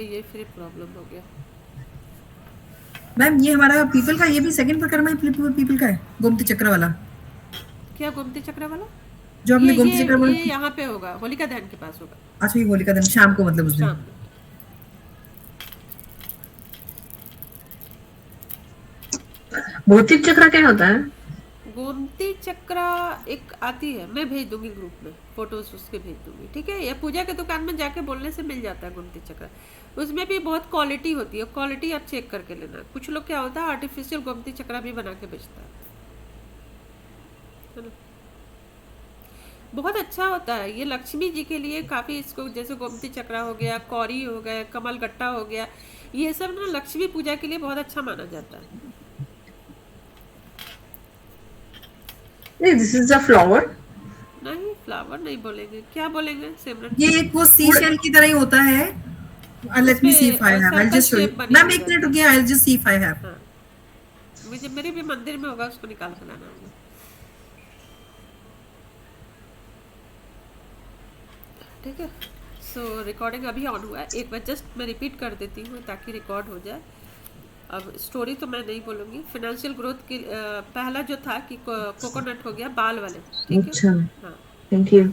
ये फिर प्रॉब्लम हो गया। मैम ये हमारा पीपल का ये भी सेकंड परिक्रमा पीपल का है, गोमती चक्र वाला। क्या गोमती चक्र वाला? जो आपने ये गोमती ये चक्र वाला। ये यहाँ पे होगा, होलिका दहन के पास होगा। अच्छा, ये होलिका दिन शाम हाँ, को, मतलब उस दिन। शाम में। भौतिक चक्र क्या होता है? गोमती चक्र एक आती है, मैं भेज दूंगी ग्रुप में, फोटोज उसके भेज दूंगी, ठीक है? या पूजा के दुकान में जाके बोलने से मिल जाता है गोमती चक्र। उसमें भी बहुत क्वालिटी होती है, क्वालिटी आप चेक करके लेना। कुछ लोग क्या होता है, आर्टिफिशियल गोमती चक्र भी बना के बेचता है ना? बहुत अच्छा होता है ये लक्ष्मी जी के लिए काफ़ी। इसको जैसे गोमती चक्र हो गया, कौरी हो गया, कमल गट्टा हो गया, ये सब ना लक्ष्मी पूजा के लिए बहुत अच्छा माना जाता है। नहीं, दिस इज अ फ्लावर। नहीं, फ्लावर नहीं बोलेंगे, क्या बोलेंगे सिमरन? ये एक वो सी फूड। शेल की तरह ही होता है। उस लेट पे me see if I have, I circle just show you. Shape बनी मैम हुई एक मिनट रहती है। रुकिए, I just see if I have. हाँ, मुझे मेरे भी मंदिर में होगा, उसको निकाल कर लाना होगा, ठीक है? सो रिकॉर्डिंग अभी ऑन हुआ है, एक बार जस्ट मैं रिपीट कर देती हूँ ताकि रिकॉर्ड हो जाए। अब स्टोरी तो मैं नहीं बोलूँगी। फाइनेंशियल ग्रोथ के पहला जो था कि कोकोनट हो गया बाल वाले, ठीक है? अच्छा। हाँ, थैंक यू।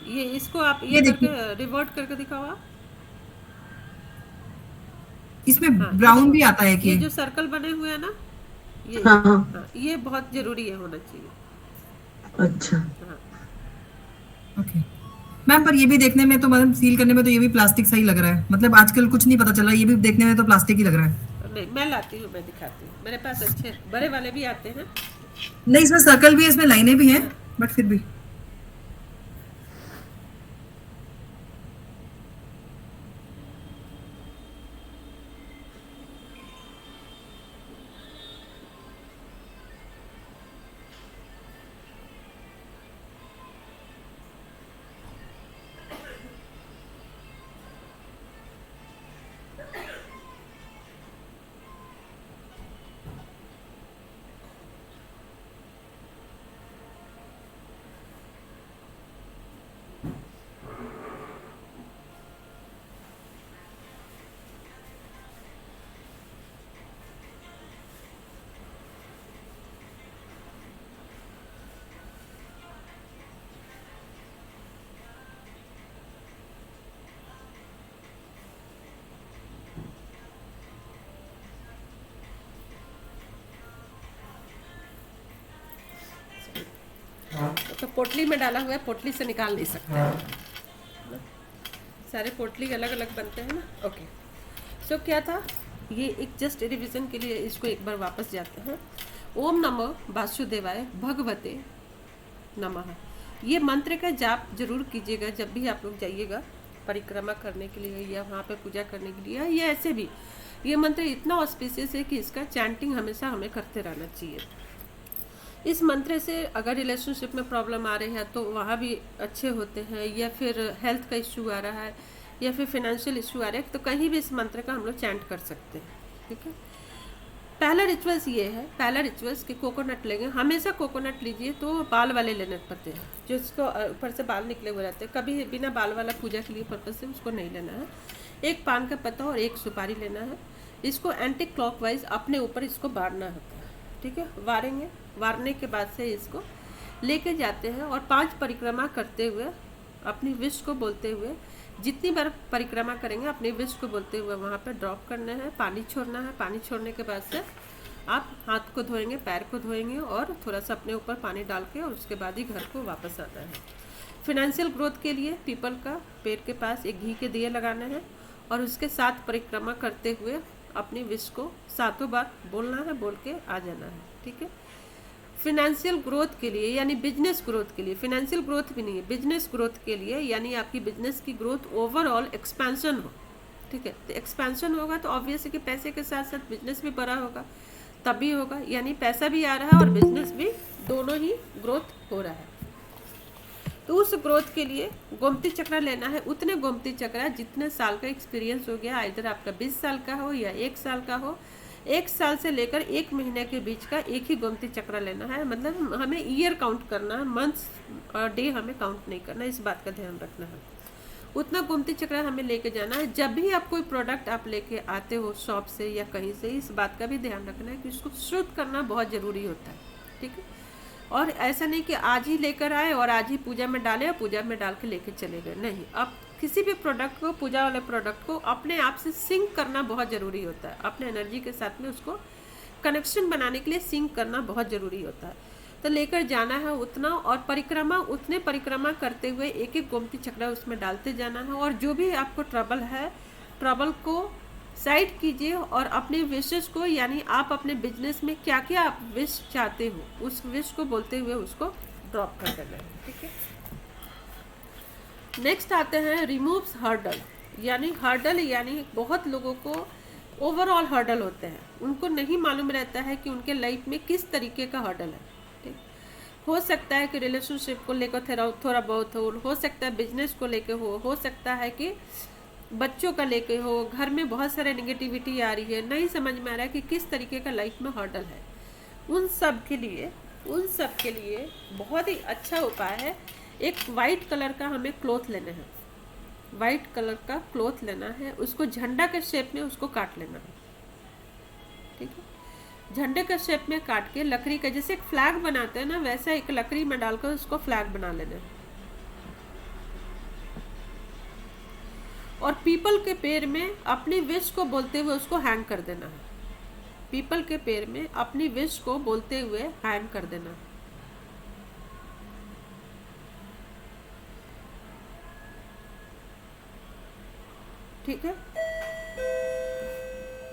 ये इसको आप ये ये करके देखिए, रिवर्ट करके दिखाओ आप। इसमें हाँ, ये ब्राउन देखो, भी आता है ये कि। जो सर्कल बने हुए हैं ना, ये हाँ हाँ। हाँ, ये बहुत ज़रूरी है, होना चाहिए। अच्छा। हाँ, ओके मैम, पर ये भी देखने में तो, मतलब सील करने में तो ये भी प्लास्टिक सही लग रहा है। मतलब आजकल कुछ नहीं पता चला, ये भी देखने में तो प्लास्टिक ही लग रहा है। नहीं मैं लाती हूँ, मैं दिखाती हूँ, मेरे पास अच्छे बड़े वाले भी आते हैं। नहीं, इसमें सर्कल भी है, इसमें लाइनें भी हैं, हाँ, बट फिर भी। तो पोटली में डाला हुआ है, पोटली से निकाल नहीं सकते हैं। सारे पोटली अलग अलग बनते हैं ना। ओके, सो क्या था, ये एक जस्ट रिवीजन के लिए इसको एक बार वापस जाते हैं। ओम नमो वासुदेवाय भगवते नमः। ये मंत्र का जाप जरूर कीजिएगा जब भी आप लोग जाइएगा परिक्रमा करने के लिए या वहाँ पे पूजा करने के लिए, या ऐसे भी। ये मंत्र इतना ऑस्पिशियस है कि इसका चैंटिंग हमेशा हमें करते रहना चाहिए। इस मंत्र से अगर रिलेशनशिप में प्रॉब्लम आ रही है तो वहाँ भी अच्छे होते हैं, या फिर हेल्थ का इश्यू आ रहा है, या फिर फाइनेंशियल इश्यू आ रहा है, तो कहीं भी इस मंत्र का हम लोग चैंट कर सकते हैं, ठीक है? पहला रिचुअल्स ये है, पहला रिचुअल्स कि कोकोनट लेंगे, हमेशा कोकोनट लीजिए तो बाल वाले लेने पड़ते हैं, जो इसको ऊपर से बाल निकले हुए रहते हैं। कभी बिना बाल वाला पूजा के लिए पर्पज से उसको नहीं लेना है। एक पान का पत्ता और एक सुपारी लेना है। इसको एंटी क्लॉकवाइज अपने ऊपर इसको बारना होता है, ठीक है? वारेंगे, वारने के बाद से इसको लेके जाते हैं और 5 परिक्रमा करते हुए अपनी विश को बोलते हुए, जितनी बार परिक्रमा करेंगे अपनी विश को बोलते हुए वहाँ पे ड्रॉप करना है, पानी छोड़ना है। पानी छोड़ने के बाद से आप हाथ को धोएंगे, पैर को धोएंगे और थोड़ा सा अपने ऊपर पानी डाल के, और उसके बाद ही घर को वापस आना है। फिनेंशियल ग्रोथ के लिए पीपल का पेड़ के पास एक घी के दिए लगाना है और उसके साथ परिक्रमा करते हुए अपनी विश को 7 बार बोलना है, बोल के आ जाना है, ठीक है? फिनेंशियल ग्रोथ के लिए यानी बिजनेस ग्रोथ के लिए, फिनेंशियल ग्रोथ भी नहीं है, बिजनेस ग्रोथ के लिए, यानी आपकी बिजनेस की ग्रोथ ओवरऑल एक्सपेंशन हो, ठीक है? तो एक्सपेंशन होगा तो ऑब्वियस है कि पैसे के साथ साथ बिजनेस भी बड़ा होगा, तभी होगा, यानी पैसा भी आ रहा है और बिजनेस भी, दोनों ही ग्रोथ हो रहा है। तो उस ग्रोथ के लिए गोमती चक्र लेना है, उतने गोमती चक्र जितने साल का एक्सपीरियंस हो गया, इधर आपका 20 साल का हो या 1 साल का हो। 1 साल से लेकर 1 महीने के बीच का एक ही गोमती चक्र लेना है, मतलब हमें ईयर काउंट करना है, मंथ्स और डे हमें काउंट नहीं करना, इस बात का ध्यान रखना है। उतना गोमती चक्र हमें लेके जाना है। जब भी आप कोई प्रोडक्ट आप लेके आते हो शॉप से या कहीं से, इस बात का भी ध्यान रखना है कि उसको शुद्ध करना बहुत ज़रूरी होता है, ठीक है। और ऐसा नहीं कि आज ही लेकर आए और आज ही पूजा में डाले और पूजा में डाल के लेके चले गए, नहीं। आप किसी भी प्रोडक्ट को, पूजा वाले प्रोडक्ट को अपने आप से सिंक करना बहुत ज़रूरी होता है। अपने एनर्जी के साथ में उसको कनेक्शन बनाने के लिए सिंक करना बहुत ज़रूरी होता है। तो लेकर जाना है उतना, और परिक्रमा उतने परिक्रमा करते हुए एक एक गोमती चक्र उसमें डालते जाना है। और जो भी आपको ट्रबल है, ट्रबल को साइड कीजिए और अपने विशेष को, यानी आप अपने बिजनेस में क्या क्या आप विश चाहते हो उस विश को बोलते हुए उसको ड्रॉप कर देना है, ठीक है। नेक्स्ट आते हैं रिमूव्स हर्डल, यानी हर्डल यानी बहुत लोगों को ओवरऑल हर्डल होते हैं, उनको नहीं मालूम रहता है कि उनके लाइफ में किस तरीके का हर्डल है, ठीक। हो सकता है कि रिलेशनशिप को लेकर थोड़ा बहुत हो सकता है बिजनेस को लेकर हो सकता है कि बच्चों का लेके हो, घर में बहुत सारे नेगेटिविटी आ रही है, नहीं समझ में आ रहा है कि किस तरीके का लाइफ में हर्डल है। उन सब के लिए बहुत ही अच्छा उपाय है, एक वाइट कलर का हमें क्लॉथ लेना है, वाइट कलर का क्लॉथ लेना है, उसको झंडा के शेप में उसको काट लेना है, ठीक है। झंडे के शेप में काट के लकड़ी का, जैसे एक फ्लैग बनाते हैं ना, वैसा एक लकड़ी में डालकर उसको फ्लैग बना लेना है। और पीपल के पेड़ में अपनी विश को बोलते हुए उसको हैंग कर देना है। पीपल के पेड़ में अपनी विश को बोलते हुए हैंग कर देना है, ठीक है।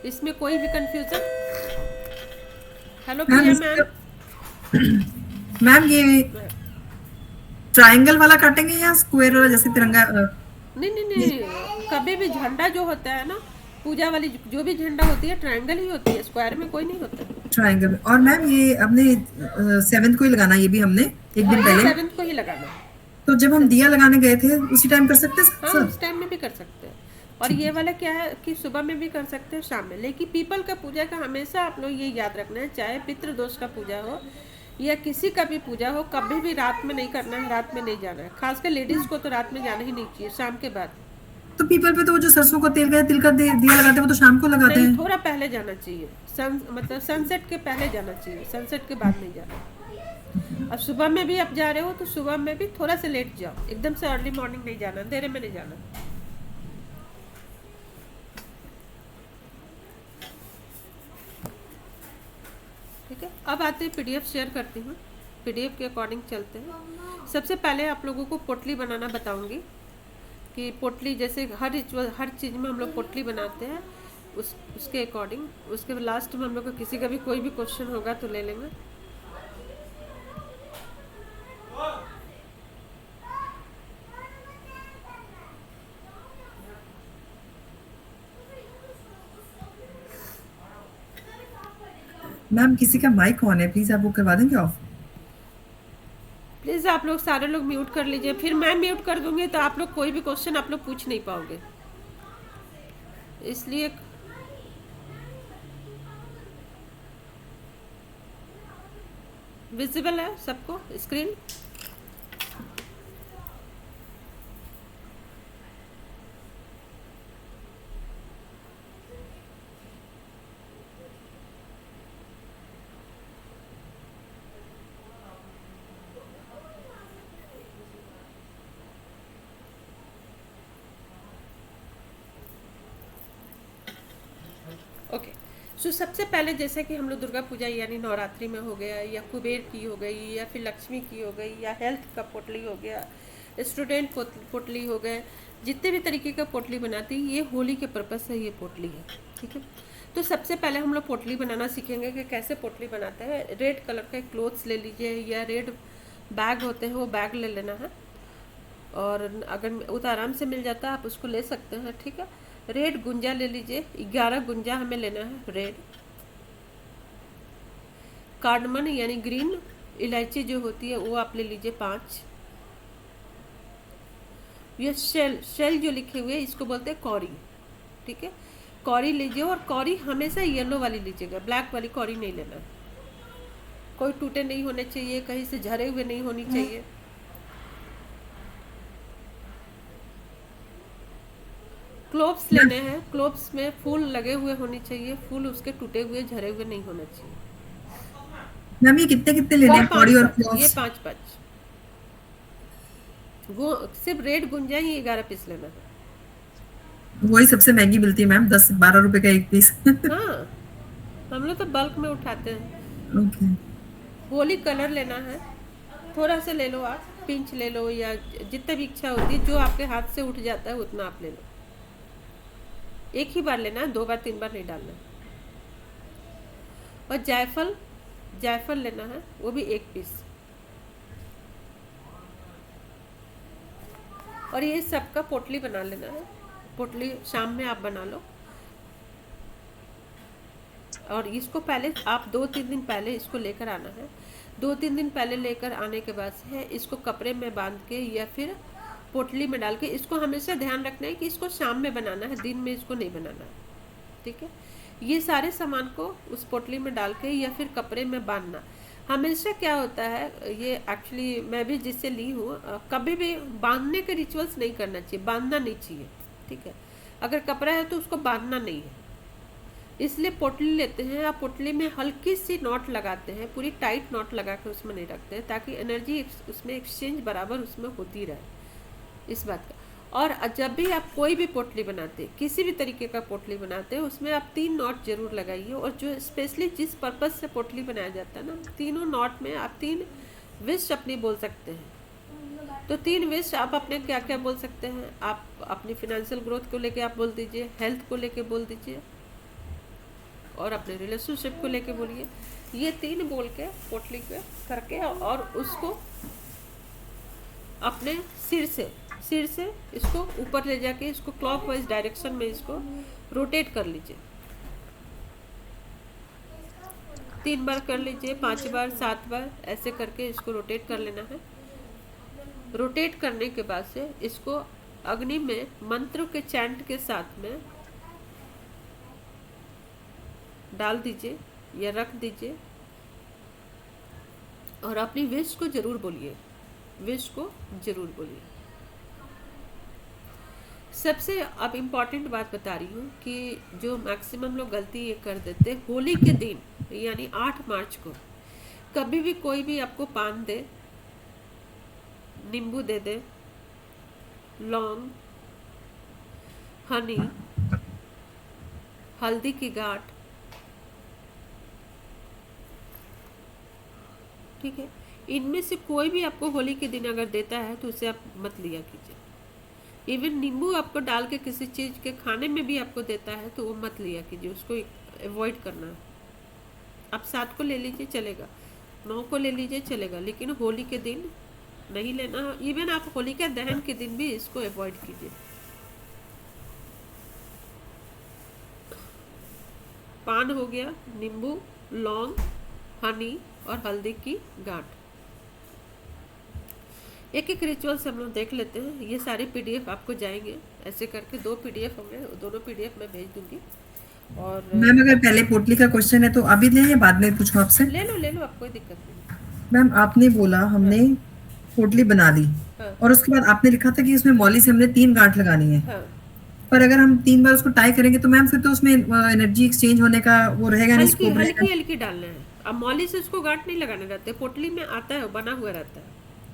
इसमें कोई भी कंफ्यूजन? हेलो प्रिया मैम। मैम ये ट्रायंगल वाला काटेंगे या स्क्वायर वाला, जैसे तिरंगा? नहीं, कभी भी झंडा जो होता है ना, पूजा वाली जो भी झंडा होती है ट्रायंगल ही होती है, स्क्वायर में कोई नहीं होता। ट्रायंगल। और मैम ये अपने 7th को ही लगाना, ये भी हमने एक दिन पहले। 7th को ही लगाना है। तो जब हम दिया लगाने गए थे उसी टाइम कर सकते हैं हाँ, सर? उस टाइम में भी कर सकते हैं। और ये वाला क्या है कि सुबह में भी कर सकते हैं, शाम में। लेकिन पीपल का पूजा का हमेशा आप लोग ये याद रखना है, चाहे पितृदोष का पूजा हो या किसी का भी पूजा हो, कभी भी रात में नहीं करना है, रात में नहीं जाना है। खासकर लेडीज को तो रात में जाना ही नहीं चाहिए, शाम के बाद। तो पीपल पे तो वो जो सरसों का तेल का तिल का दिया लगाते हैं वो तो शाम को लगाते नहीं, हैं। थोड़ा पहले जाना चाहिए, मतलब सनसेट के पहले जाना चाहिए, सनसेट के बाद नहीं जाना। अब सुबह में भी आप जा रहे हो तो सुबह में भी थोड़ा सा लेट जाओ, एकदम से अर्ली मॉर्निंग नहीं जाना, अंधेरे में नहीं जाना। ठीक है, अब आते हैं पीडीएफ शेयर करती हूँ, पीडीएफ के अकॉर्डिंग चलते हैं। सबसे पहले आप लोगों को पोटली बनाना बताऊंगी कि पोटली जैसे हर चीज़ में हम लोग पोटली बनाते हैं, उसके अकॉर्डिंग। उसके लास्ट में हम लोग को किसी का भी कोई भी क्वेश्चन होगा तो ले लेंगे। मैम किसी का माइक ऑन है, प्लीज आप वो करवा देंगे ऑफ? प्लीज़ आप लोग सारे लोग म्यूट कर लीजिए, फिर मैं म्यूट कर दूंगी तो आप लोग कोई भी क्वेश्चन आप लोग पूछ नहीं पाओगे, इसलिए विजिबल है सबको स्क्रीन? ओके, सो सबसे पहले जैसे कि हम लोग दुर्गा पूजा यानी नवरात्रि में हो गया, या कुबेर की हो गई, या फिर लक्ष्मी की हो गई, या हेल्थ का पोटली हो गया, स्टूडेंट पोटली हो गए, जितने भी तरीके का पोटली बनाती है, ये होली के पर्पज़ से ये पोटली है, ठीक है। तो सबसे पहले हम लोग पोटली बनाना सीखेंगे कि कैसे पोटली बनाते हैं। रेड कलर का क्लोथ्स ले लीजिए, या रेड बैग होते हैं वो बैग ले लेना है, और अगर वो तो आराम से मिल जाता है, आप उसको ले सकते हैं, ठीक है। रेड गुंजा ले लीजिए, 11 गुंजा हमें लेना है रेड। कार्डमन यानी ग्रीन इलायची जो होती है वो आप ले लीजिए 5। ये शेल जो लिखे हुए हैं इसको बोलते हैं कौरी, ठीक है। कौरी लीजिए, और कौरी हमेशा येलो वाली लीजिएगा, ब्लैक वाली कौरी नहीं लेना है। कोई टूटे नहीं होने चाहिए, कहीं से झरे हुए नहीं होनी चाहिए। क्लोव्स लेने हैं, क्लोव्स में फूल लगे हुए होने चाहिए, फूल उसके टूटे हुए झरे हुए नहीं होना चाहिए। मैम ये कितने कितने लेने ये हैं पाँच कौड़ी और पाँच ये क्लोव्स? 5 5 सिर्फ रेड गुंजा ही 11 पीस लेना है। वही सबसे महंगी मिलती है मैम, 10-12 रुपए का एक पीस। हाँ, हम लोग तो बल्क में उठाते हैं। ओके। होली कलर लेना है, थोड़ा सा ले लो आप, पिंच ले लो या जितना भी इच्छा होती है, जो आपके हाथ से उठ जाता है उतना आप ले लो। एक ही बार लेना है, 2 बार 3 बार नहीं डालना है। और जायफल, जायफल लेना है, वो भी 1 पीस। और ये सबका पोटली बना लेना है, पोटली शाम में आप बना लो। और इसको पहले आप 2-3 दिन पहले इसको लेकर आना है। 2-3 दिन पहले लेकर आने के बाद है इसको कपड़े में बांध के या फिर पोटली में डाल के, इसको हमेशा ध्यान रखना है कि इसको शाम में बनाना है, दिन में इसको नहीं बनाना है, ठीक है। ये सारे सामान को उस पोटली में डाल के या फिर कपड़े में बांधना। हमेशा क्या होता है, ये एक्चुअली मैं भी जिससे ली हूँ, कभी भी बांधने के रिचुअल्स नहीं करना चाहिए, बांधना नहीं चाहिए, ठीक है। अगर कपड़ा है तो उसको बांधना नहीं है, इसलिए पोटली लेते हैं। आप पोटली में हल्की सी नॉट लगाते हैं, पूरी टाइट नॉट लगा के उसमें नहीं रखते हैं, ताकि एनर्जी उसमें एक्सचेंज बराबर उसमें होती रहे, इस बात का। और जब भी आप कोई भी पोटली बनाते हैं, किसी भी तरीके का पोटली बनाते हैं, उसमें आप 3 नॉट जरूर लगाइए। और जो स्पेशली जिस पर्पज़ से पोटली बनाया जाता है ना, तीनों नॉट में आप 3 विश अपनी बोल सकते हैं। तो 3 विश आप अपने क्या क्या बोल सकते हैं? आप अपनी फिनेंशियल ग्रोथ को लेके आप बोल दीजिए, हेल्थ को लेके बोल दीजिए, और अपने रिलेशनशिप को लेके बोलिए। ये 3 बोल के पोटली पे करके और उसको अपने सिर से इसको ऊपर ले जाके इसको क्लॉकवाइज डायरेक्शन में इसको रोटेट कर लीजिए। 3 बार कर लीजिए, 5 बार, 7 बार, ऐसे करके इसको रोटेट कर लेना है। रोटेट करने के बाद से इसको अग्नि में मंत्र के चैंट के साथ में डाल दीजिए या रख दीजिए। और अपनी विश को जरूर बोलिए, विश को जरूर बोलिए। सबसे अब इम्पॉर्टेंट बात बता रही हूँ कि जो मैक्सिमम लोग गलती ये कर देते, होली के दिन यानी 8 मार्च को कभी भी कोई भी आपको पान दे, नींबू दे दे, लौंग, हनी, हल्दी की गांठ, ठीक है, इनमें से कोई भी आपको होली के दिन अगर देता है तो उसे आप मत लिया कीजिए। इवन नींबू आपको डाल के किसी चीज़ के खाने में भी आपको देता है तो वो मत लिया कीजिए, उसको अवॉइड करना है। आप 7 को ले लीजिए चलेगा, 9 को ले लीजिए चलेगा, लेकिन होली के दिन नहीं लेना। इवन आप होलिका दहन के दिन भी इसको अवॉइड कीजिए। पान हो गया, नींबू, लौंग, हनी और हल्दी की गांठ। एक एक रिचुअल्स हम लोग देख लेते हैं। ये सारे पीडीएफ आपको जाएंगे, ऐसे करके 2 पीडीएफ होंगे, दोनों पीडीएफ मैं भेज दूंगी। और मैम अगर पहले पोटली का क्वेश्चन है तो अभी लें या बाद में पूछूं आपसे? ले लो, आप कोई दिक्कत नहीं। मैम आपने बोला हमने पोटली बना ली हाँ और उसके बाद आपने लिखा था कि उसमें मौली से हमने 3 गांठ लगानी है, हाँ, पर अगर हम 3 बार उसको टाई करेंगे तो मैम फिर तो उसमें एनर्जी एक्सचेंज होने का वो रहेगा नहीं, हल्की स्कोप रहेगा। हल्की हल्की डालना है। अब मौली से उसको गांठ नहीं लगाने रहते, पोटली में आता है, बना हुआ रहता है,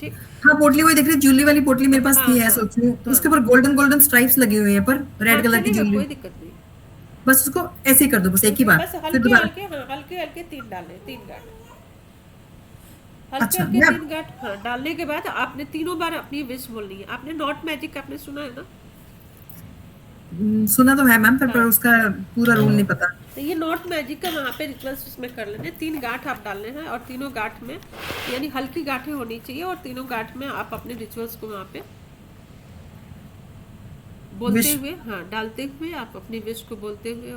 ठीक। हाँ पोटली वही देख रही, ज्वेलरी वाली पोटली मेरे पास हाँ थी है, हाँ सोच रही हूँ हाँ उसके ऊपर गोल्डन गोल्डन स्ट्राइप्स लगी हुई हैं पर हाँ, रेड कलर की चलेगा, ज्वेलरी। कोई दिक्कत नहीं। बस उसको ऐसे ही कर दो, बस एक ही बार, बस फिर हल्के दोबारा। हल्के, हाँ हल्के हल्के 3 डालने, 3 गांठ, हल्के अच्छा हल्के मैम 3 गांठ। हाँ, डालने के बाद आपने तीनों बार अपनी विश बोलनी है। आपने नॉट मैजिक आपने सुना है ना? सुना तो है मैम, पर हाँ, उसका पूरा रूल नहीं पता। तो ये नॉट मैजिक का वहाँ पे रिचुअल्स उसमें कर लेने। 3 गांठ आप डालने हैं और तीनों गांठ में यानी हल्की गांठें होनी चाहिए, और तीनों गांठ में आप अपने रिचुअल्स को वहाँ पे बोलते विश हुए, हाँ डालते हुए आप अपनी विश को बोलते हुए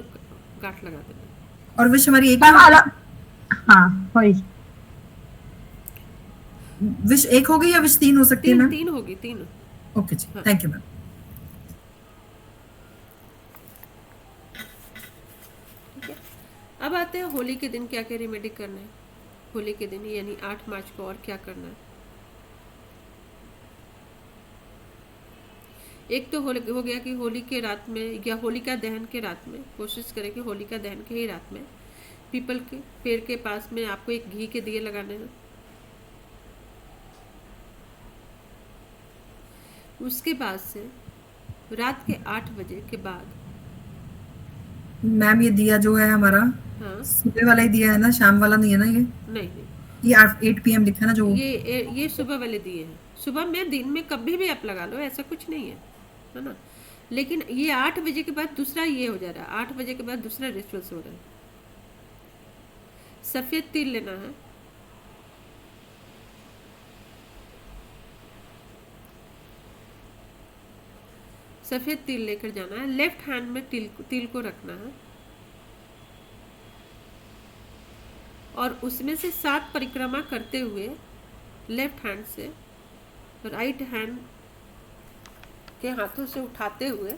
गांठ लगा देना। और विश हमारी एक मैम ही अलग, हाँ वही। विश एक हो गई या विश 3 हो सकती है 3 मैम? 3 होगी, 3। ओके जी, हाँ, थैंक यू मैम। ठीक है। अब आते हैं होली के दिन क्या क्या रेमेडी करना है। होली के दिन यानी 8 मार्च को और क्या करना है। एक तो हो गया कि होली के रात में या होलिका दहन के रात में, कोशिश करें कि होलिका दहन के ही रात में पीपल के पेड़ के पास में आपको एक घी के दिए लगाने हैं। उसके बाद से रात के 8 बजे के बाद, मैम ये दिया जो है हमारा हाँ सुबह वाला ही दिया है ना, शाम वाला नहीं है ना ये? नहीं नहीं, ये 8 PM लिखा है ना जो? ये सुबह वाले दिए हैं। सुबह में दिन में कभी भी आप लगा लो, ऐसा कुछ नहीं है ना। लेकिन ये 8 बजे के बाद दूसरा ये हो जा रहा है, 8 बजे के बाद दूसरा रिचुअल्स हो रहा है। सफ़ेद तिल लेना है, सफ़ेद तिल लेकर जाना है, लेफ्ट हैंड में तिल को रखना है और उसमें से 7 परिक्रमा करते हुए लेफ्ट हैंड से राइट हैंड के हाथों से उठाते हुए,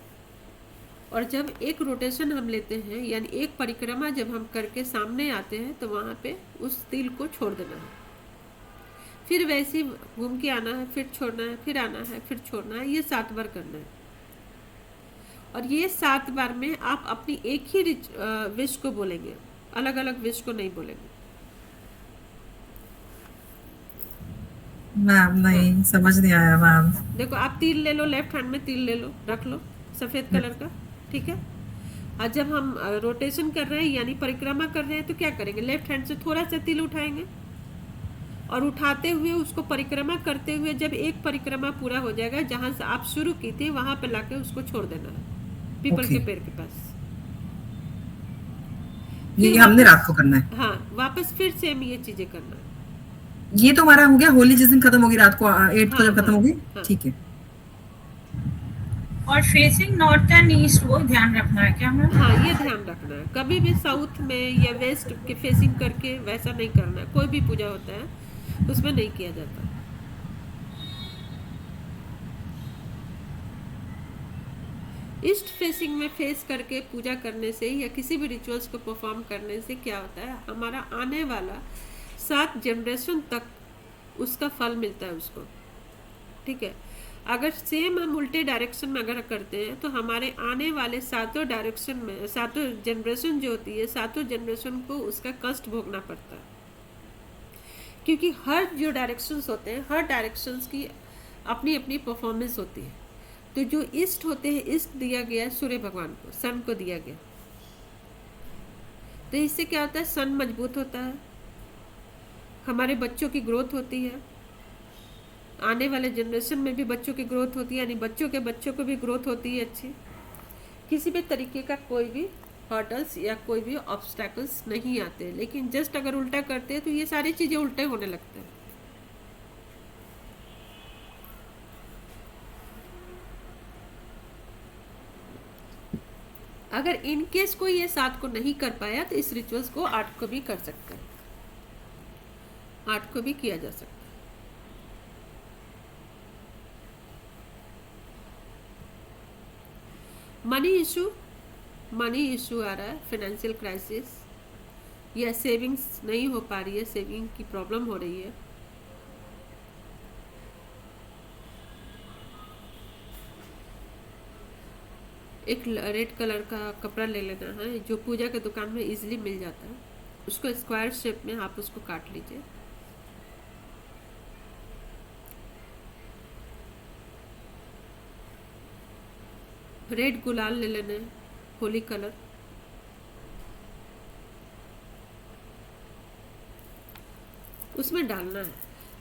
और जब एक रोटेशन हम लेते हैं यानी एक परिक्रमा जब हम करके सामने आते हैं तो वहाँ पे उस तिल को छोड़ देना है। फिर वैसे ही घूम के आना है, फिर छोड़ना है, फिर आना है, फिर छोड़ना है। ये 7 बार करना है और ये 7 बार में आप अपनी एक ही विश को बोलेंगे, अलग अलग विश को नहीं बोलेंगे। मैम नहीं समझ नहीं आया मैम। देखो आप तिल ले लो, लेफ्ट हैंड में तिल ले लो, रख लो सफ़ेद कलर का, ठीक है। और जब हम रोटेशन कर रहे हैं यानी परिक्रमा कर रहे हैं तो क्या करेंगे, लेफ्ट हैंड से थोड़ा सा तिल उठाएंगे और उठाते हुए उसको परिक्रमा करते हुए जब एक परिक्रमा पूरा हो जाएगा, जहाँ से आप शुरू की थी वहां पर लाके उसको छोड़ देना है पीपल के पेड़ के पास। ये फिर हमने वापस, रात को करना है? हाँ वापस फिर सेम ये चीजें करना है। ये तो हमारा हो गया होली जिस दिन खत्म होगी, रात को 8 को हाँ जब खत्म हाँ होगी। हाँ। ठीक है। और फेसिंग नॉर्थ एंड ईस्ट वो ध्यान रखना है क्या मैम? हाँ ये ध्यान रखना है, कभी भी साउथ में या वेस्ट के फेसिंग करके वैसा नहीं करना है। कोई भी पूजा होता है उसमें नहीं किया जाता। ईस्ट फेसिंग में फेस करके पूजा करने से या किसी भी रिचुअल्स को परफॉर्म करने से क्या होता है, हमारा आने वाला 7 जनरेशन तक उसका फल मिलता है उसको, ठीक है। अगर सेम हम उल्टे डायरेक्शन में अगर करते हैं तो हमारे आने वाले 7 डायरेक्शन में 7 जनरेशन जो होती है, 7 जनरेशन को उसका कष्ट भोगना पड़ता है। क्योंकि हर जो डायरेक्शंस होते हैं, हर डायरेक्शंस की अपनी अपनी परफॉर्मेंस होती है। तो जो ईस्ट होते हैं, ईस्ट दिया गया है सूर्य भगवान को, सन को दिया गया। तो इससे क्या होता है, सन मजबूत होता है, हमारे बच्चों की ग्रोथ होती है, आने वाले जनरेशन में भी बच्चों की ग्रोथ होती है, यानी बच्चों के बच्चों को भी ग्रोथ होती है अच्छी। किसी भी तरीके का कोई भी हर्डल्स या कोई भी ऑब्स्टैकल्स नहीं आते। लेकिन जस्ट अगर उल्टा करते हैं तो ये सारी चीज़ें उल्टे होने लगते हैं। अगर इन केस कोई ये 7 को नहीं कर पाया तो इस रिचुअल्स को 8 को भी कर सकते हैं, 8 को भी किया जा सकता है। मनी इशू आ रहा है, फाइनेंशियल क्राइसिस या सेविंग्स नहीं हो पा रही है, सेविंग की प्रॉब्लम हो रही है। एक रेड कलर का कपड़ा ले लेना है जो पूजा के दुकान में इजीली मिल जाता है, उसको स्क्वायर शेप में आप उसको काट लीजिए। रेड गुलाल ले लेना है, होली कलर। उसमें डालना है।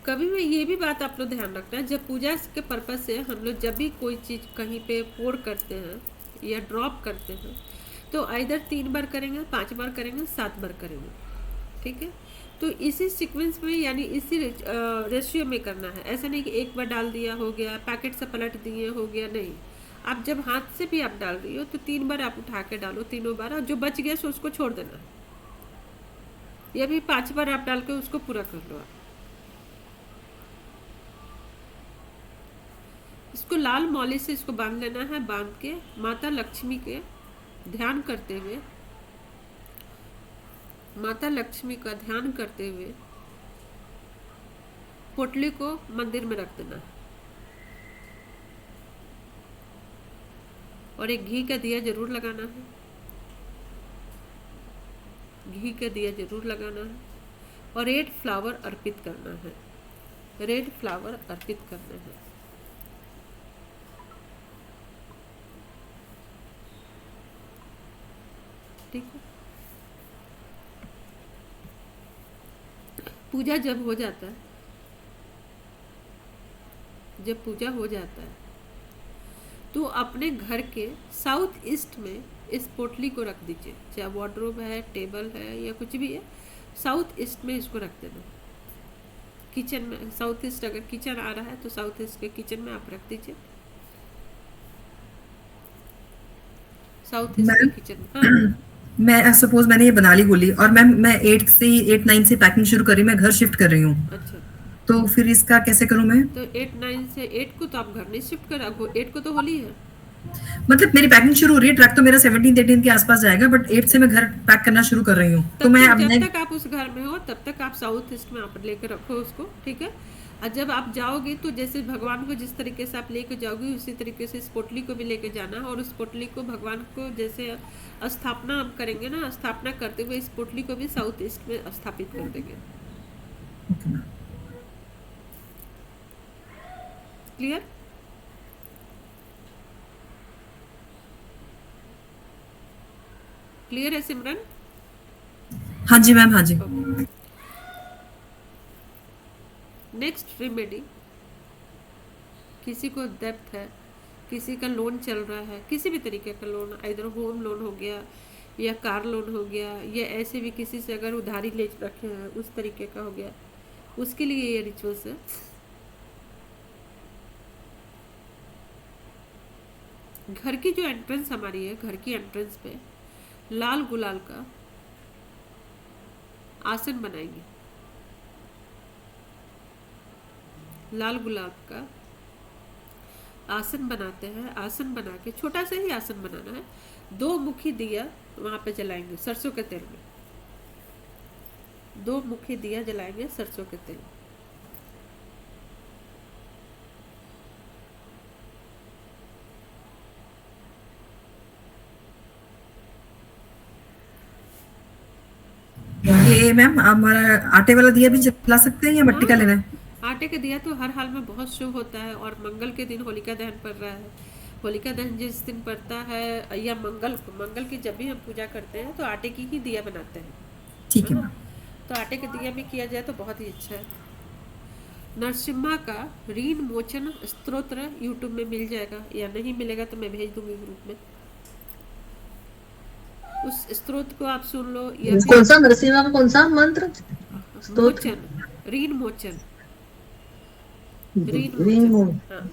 कभी भी ये भी बात आप लोग ध्यान रखना है, जब पूजा के पर्पज से हम लोग जब भी कोई चीज़ कहीं पे पोर करते हैं या ड्रॉप करते हैं तो आइदर 3 बार करेंगे, 5 बार करेंगे, 7 बार करेंगे, ठीक है। तो इसी सीक्वेंस में यानी इसी रेशियो में करना है। ऐसा नहीं कि एक बार डाल दिया हो गया, पैकेट से पलट दिए हो गया, नहीं। आप जब हाथ से भी आप डाल रही हो तो 3 बार आप उठा के डालो, तीनों बार, और जो बच गया सो उसको छोड़ देना है। या भी 5 बार आप डाल के उसको पूरा कर लो। आप इसको लाल मौली से इसको बांध लेना है। बांध के माता लक्ष्मी के ध्यान करते हुए, माता लक्ष्मी का ध्यान करते हुए पोटली को मंदिर में रख देना है। और एक घी का दिया जरूर लगाना है, घी का दिया जरूर लगाना है, और रेड फ्लावर अर्पित करना है, रेड फ्लावर अर्पित करना है। ठीक है। पूजा जब हो जाता है, जब पूजा हो जाता है तो अपने घर के साउथ ईस्ट में इस पोटली को रख दीजिए, चाहे वार्डरोब है, टेबल है या कुछ भी है, साउथ ईस्ट में इसको रख देना। किचन में, साउथ ईस्ट अगर किचन आ रहा है तो साउथ ईस्ट के किचन में आप रख दीजिए, साउथ ईस्ट के मैम किचन में। हाँ मैं सपोज मैंने ये बना ली गोली और मैम मैं 8 से पैकिंग शुरू कर रही हूँ, मैं घर शिफ्ट कर रही हूँ, अच्छा, तो फिर इसका कैसे करूँ मैं? तो 8 9 से 8 को तो आप घर नहीं शिफ्ट कर, 8 को तो होली है। मतलब मेरी पैकिंग शुरू हो रही है, ट्रक तो मेरा 17 18 के आसपास जाएगा, बट 8 से मैं घर पैक करना शुरू कर रही हूँ, तो तब मैं तक अब जब मैं तक आप उस घर में हो तब तक आप साउथ ईस्ट में आप लेकर रखो उसको, ठीक है। और जब आप जाओगे तो जैसे भगवान को जिस तरीके से आप लेके जाओगे उसी तरीके से इस पोटली को भी लेके जाना, और उस पोटली को भगवान को जैसे स्थापना हम करेंगे ना, स्थापना करते हुए इस पोटली को भी साउथ ईस्ट में स्थापित कर देंगे। क्लियर? क्लियर है सिमरन? हाँ जी मैम, हाँ जी। नेक्स्ट रेमेडी, किसी को डेब्ट है, किसी का लोन चल रहा है, किसी भी तरीके का लोन, इधर होम लोन हो गया या कार लोन हो गया, या ऐसे भी किसी से अगर उधारी ले रखे हैं उस तरीके का हो गया, उसके लिए ये रिचुअल्स है। घर की जो एंट्रेंस हमारी है, घर की एंट्रेंस पे लाल गुलाल का आसन बनाएंगे, लाल गुलाब का आसन बनाते हैं। आसन बना के, छोटा सा ही आसन बनाना है, 2 मुखी दिया वहां पे जलाएंगे सरसों के तेल में, 2 मुखी दिया जलाएंगे सरसों के तेल में। ये मैम हमारा आटे वाला दिया भी जला सकते हैं या मिट्टी का लेना है? आटे का दिया तो हर हाल में बहुत शुभ होता है, और मंगल के दिन होलिका दहन पड़ रहा है, होलिका दहन जिस दिन पड़ता है या मंगल की जब भी हम पूजा करते हैं तो आटे की ही दिया बनाते हैं, ठीक है है ना? मैम। तो आटे के दिया में किया जाए तो बहुत ही अच्छा है। नरसिम्हा का ऋण मोचन स्तोत्र यूट्यूब में मिल जाएगा, या नहीं मिलेगा तो मैं भेज दूंगी ग्रुप में, उस स्तोत्र को आप सुन लो। या कौन सा नरसिम्हा का कौन सा मंत्र? स्तोत्र? मोचन, ऋण मोचन, ऋण मोचन। हाँ।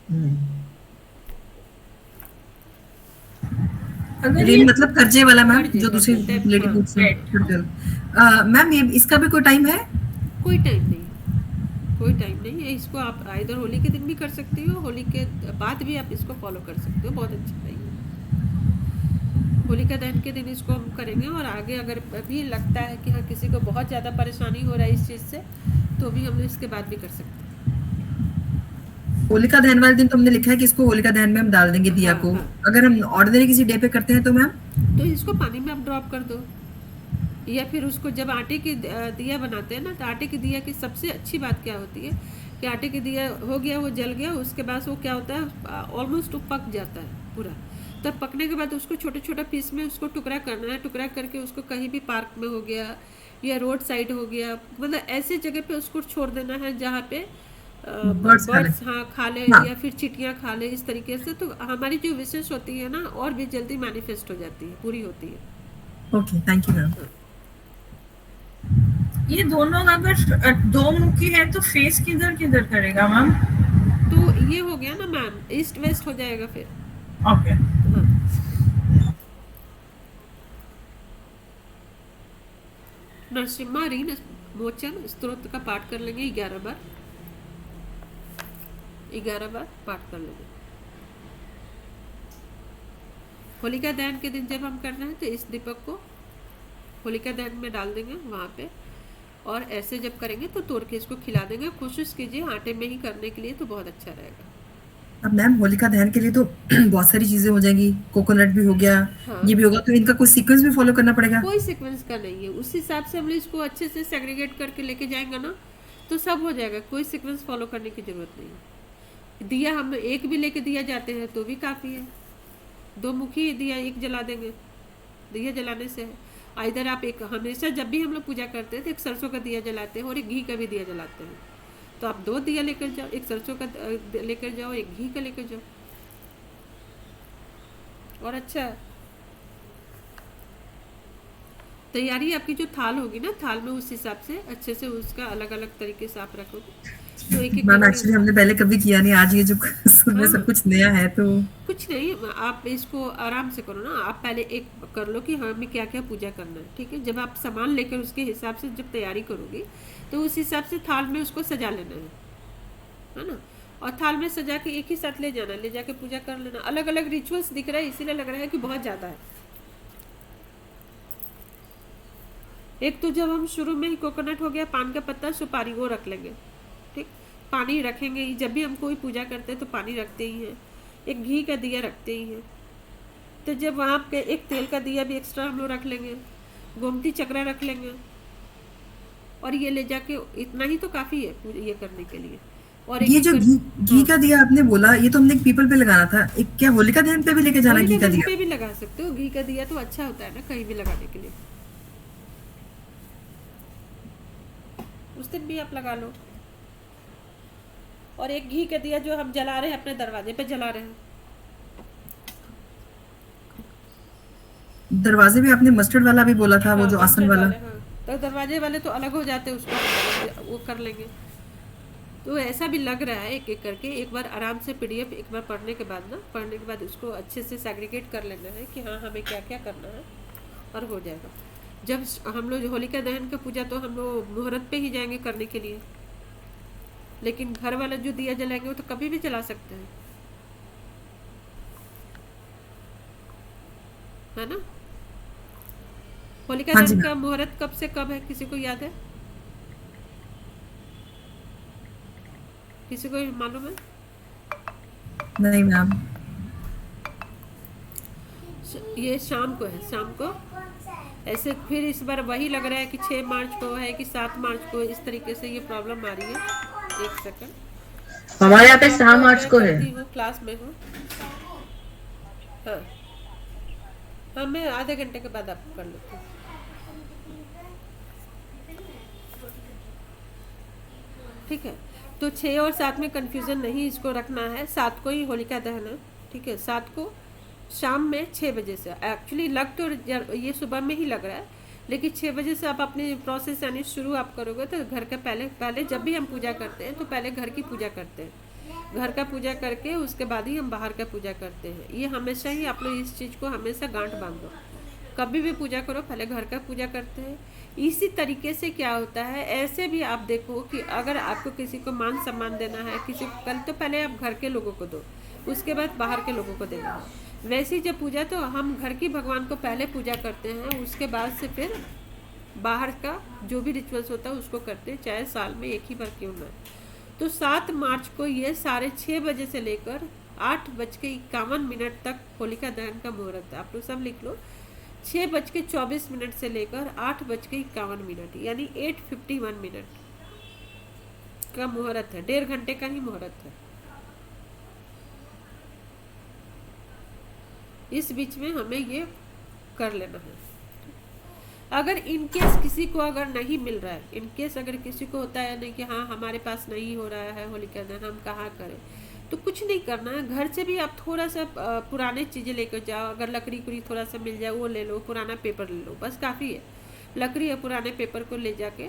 अगर ऋण ये मतलब कर्जे वाला मैम, कर्जे, जो दूसरी कर्जे, लेडी हाँ, पूछती right. है। मैम ये इसका भी कोई टाइम है? कोई टाइम नहीं, कोई टाइम नहीं है। इसको आप इधर होली के दिन भी कर सकती हो, होली के बाद भी आप इसको फॉलो कर सकते हो, बहुत अच्छा है ये। होलिका दहन के दिन इसको हम करेंगे, और आगे अगर भी लगता है कि हाँ किसी को बहुत ज़्यादा परेशानी हो रहा है इस चीज़ से, तो भी हम इसके बाद भी कर सकते हैं। होलिका दहन वाले दिन तो हमने लिखा है कि इसको होलिका दहन में हम डाल देंगे दिया हाँ, को। हाँ। अगर हम ऑर्डिनरी किसी डे पे करते हैं तो मैम? तो इसको पानी में आप ड्रॉप कर दो, या फिर उसको जब आटे की दिया बनाते हैं ना, तो आटे की दिया की सबसे अच्छी बात क्या होती है कि आटे की दिया हो गया, वो जल गया, उसके बाद वो क्या होता है ऑलमोस्ट वो पक जाता है पूरा। तब पकने के बाद उसको छोटे छोटे पीस में उसको टुकड़ा करना है, टुकड़ा करके उसको कहीं भी पार्क में हो गया या रोड साइड हो गया, मतलब ऐसे जगह पे उसको छोड़ देना है जहाँ पे Birds खा ले। बर्ड्स हाँ खा ले, हाँ। या फिर चिटियाँ खा ले, इस तरीके से तो हमारी जो विशेष होती है ना और भी जल्दी मैनिफेस्ट हो जाती है, पूरी होती है। Okay, thank you ma'am. ये दोनों अगर 2 मुखी है तो फेस किधर किधर करेगा मैम? तो ये हो गया ना मैम, ईस्ट वेस्ट हो जाएगा फिर। ओके। हाँ। नरसिम्हा ऋण मोचन स्तोत्र का पाठ कर लेंगे 11 बार, 11 बार पाठ कर लेंगे। होलिका दहन के दिन जब हम कर रहे हैं तो इस दीपक को होलिका दहन में डाल देंगे वहाँ पे, और ऐसे जब करेंगे तो तोड़ के इसको खिला देंगे। कोशिश कीजिए आटे में ही करने के लिए, तो बहुत अच्छा रहेगा। अब मैम होलिका दहन के लिए तो बहुत सारी चीजें हो जाएंगी, कोकोनट भी हो गया, हाँ, ये भी होगा, तो इनका कोई सीक्वेंस भी फॉलो करना पड़ेगा? कोई सीक्वेंस का नहीं है, उस हिसाब से हम लोग इसको अच्छे से सेग्रीगेट करके लेके जाएंगे ना, तो सब हो जाएगा, कोई सीक्वेंस फॉलो करने की जरूरत नहीं है। दिया हम एक भी लेके दिया जाते हैं तो भी काफ़ी है, दो मुखी दिया एक जला देंगे, दिया जलाने से है। इधर आप एक, हमेशा जब भी हम लोग पूजा करते हैं तो एक सरसों का दिया जलाते हैं और एक घी का भी दिया जलाते हैं, तो आप दो दिया लेकर जाओ, एक सरसों का लेकर जाओ, एक घी का लेकर जाओ, और अच्छा है। तैयारी आपकी जो थाल होगी ना, थाल में उस हिसाब से अच्छे से उसका अलग अलग तरीके से आप रखोगे, तो एक एक मैम करके एक्चुअली हमने पहले कभी किया नहीं, आज ये जो सुनने हाँ, सब कुछ नया है तो। कुछ नहीं, आप इसको आराम से करो ना। आप पहले एक कर लो कि हमें क्या क्या पूजा करना है, ठीक है। जब आप सामान लेकर उसके हिसाब से जब तैयारी करोगी तो उस हिसाब से थाल में उसको सजा लेना है ना। और थाल में सजा के एक ही साथ ले जाना, ले जाके पूजा कर लेना। अलग अलग रिचुअल्स दिख रहा है, इसीलिए लग रहा है कि बहुत ज़्यादा है। एक तो जब हम शुरू में ही कोकोनट हो गया, पान का पत्ता, सुपारी, वो रख लेंगे, ठीक। पानी रखेंगे ही, जब भी हम कोई पूजा करते हैं तो पानी रखते ही हैं। एक घी का दिया रखते ही हैं। तो जब वहाँ पे एक तेल का दिया भी एक्स्ट्रा हम लोग रख लेंगे, गोमती चक्रा रख लेंगे, और ये ले जाके इतना ही तो काफ़ी है ये करने के लिए। और एक ये एक जो घी हाँ, का दिया आपने बोला, ये तो हमने एक पीपल पे लगाना था, एक क्या होलिका दहन पे भी लेके जाना होलिका घी का दहन दिया? पे भी लगा सकते हो घी का दिया, तो अच्छा होता है ना कहीं भी लगाने के लिए, उस दिन भी आप लगा लो। और एक घी का दिया जो हम जला रहे हैं अपने दरवाजे पे जला रहे हैं। दरवाजे में आपने मस्टर्ड वाला भी बोला था, वो हाँ, जो आसन मस्टर्ड वाला। वाले, हाँ। तो दरवाजे वाले तो अलग हो जाते हैं, उसको हम अलग वो कर लेंगे। तो ऐसा भी लग रहा है, एक एक करके एक बार आराम से पीडीएफ एक बार पढ़ने के बाद ना, पढ़ने के बाद उसको अच्छे से सेग्रीगेट कर लेना है कि हाँ हमें क्या क्या करना है, और हो जाएगा। जब हम लोग होलिका दहन का पूजा तो हम लोग मुहूर्त पे ही जाएंगे करने के लिए, लेकिन घर वाला जो दिया जलाएंगे वो तो कभी भी जला सकते हैं, है ना। होलिका हाँ जी दहन का मैम। मुहूर्त कब से कब है, किसी को याद है? किसी को मालूम है? नहीं मैम। ये शाम को है, शाम को। ऐसे फिर इस बार वही लग रहा है कि 6 मार्च को है कि 7 मार्च को, इस तरीके से ये प्रॉब्लम आ रही है। एक सेकंड, हमारे यहाँ पे आपको 6 मार्च मैं को है। करती हूँ, क्लास में हूँ। हाँ हाँ, मैं आधे घंटे के बाद आपको कर लेती हूँ। ठीक है, तो 6 और 7 में कंफ्यूजन नहीं इसको रखना है, 7 को ही होलिका दहन है, ठीक है। 7 को शाम में 6 बजे से, एक्चुअली लग तो ये सुबह में ही लग रहा है, लेकिन 6 बजे से आप अपनी प्रोसेस यानी शुरू आप करोगे तो घर का पहले पहले जब भी हम पूजा करते हैं तो पहले घर की पूजा करते हैं, घर का पूजा करके उसके बाद ही हम बाहर का पूजा करते हैं। ये हमेशा ही आप लोग इस चीज़ को हमेशा गांठ बांधो, कभी भी पूजा करो पहले घर का पूजा करते हैं। इसी तरीके से क्या होता है, ऐसे भी आप देखो कि अगर आपको किसी को मान सम्मान देना है, किसी को कल, तो पहले आप घर के लोगों को दो, उसके बाद बाहर के लोगों को देना है। वैसे ही जब पूजा, तो हम घर की भगवान को पहले पूजा करते हैं, उसके बाद से फिर बाहर का जो भी रिचुअल्स होता है उसको करते हैं, चाहे साल में एक ही बार क्यों ना। तो 7 मार्च को ये 6:30 बजे से लेकर 8:51 तक होलिका दहन का मुहूर्त है। आप लोग सब लिख लो, 6:24 से लेकर 8:51, यानी 8:51 का मुहूर्त है, 1.5 घंटे का ही मुहूर्त है। इस बीच में हमें ये कर लेना है। अगर इनकेस किसी को अगर नहीं मिल रहा है, इनकेस अगर किसी को होता है नहीं कि हाँ हमारे पास नहीं हो रहा है होलिका दहन, हम कहाँ करें, तो कुछ नहीं करना है, घर से भी आप थोड़ा सा पुराने चीज़ें लेकर जाओ। अगर लकड़ी कुड़ी थोड़ा सा मिल जाए वो ले लो, पुराना पेपर ले लो, बस काफ़ी है। लकड़ी या पुराने पेपर को ले जाके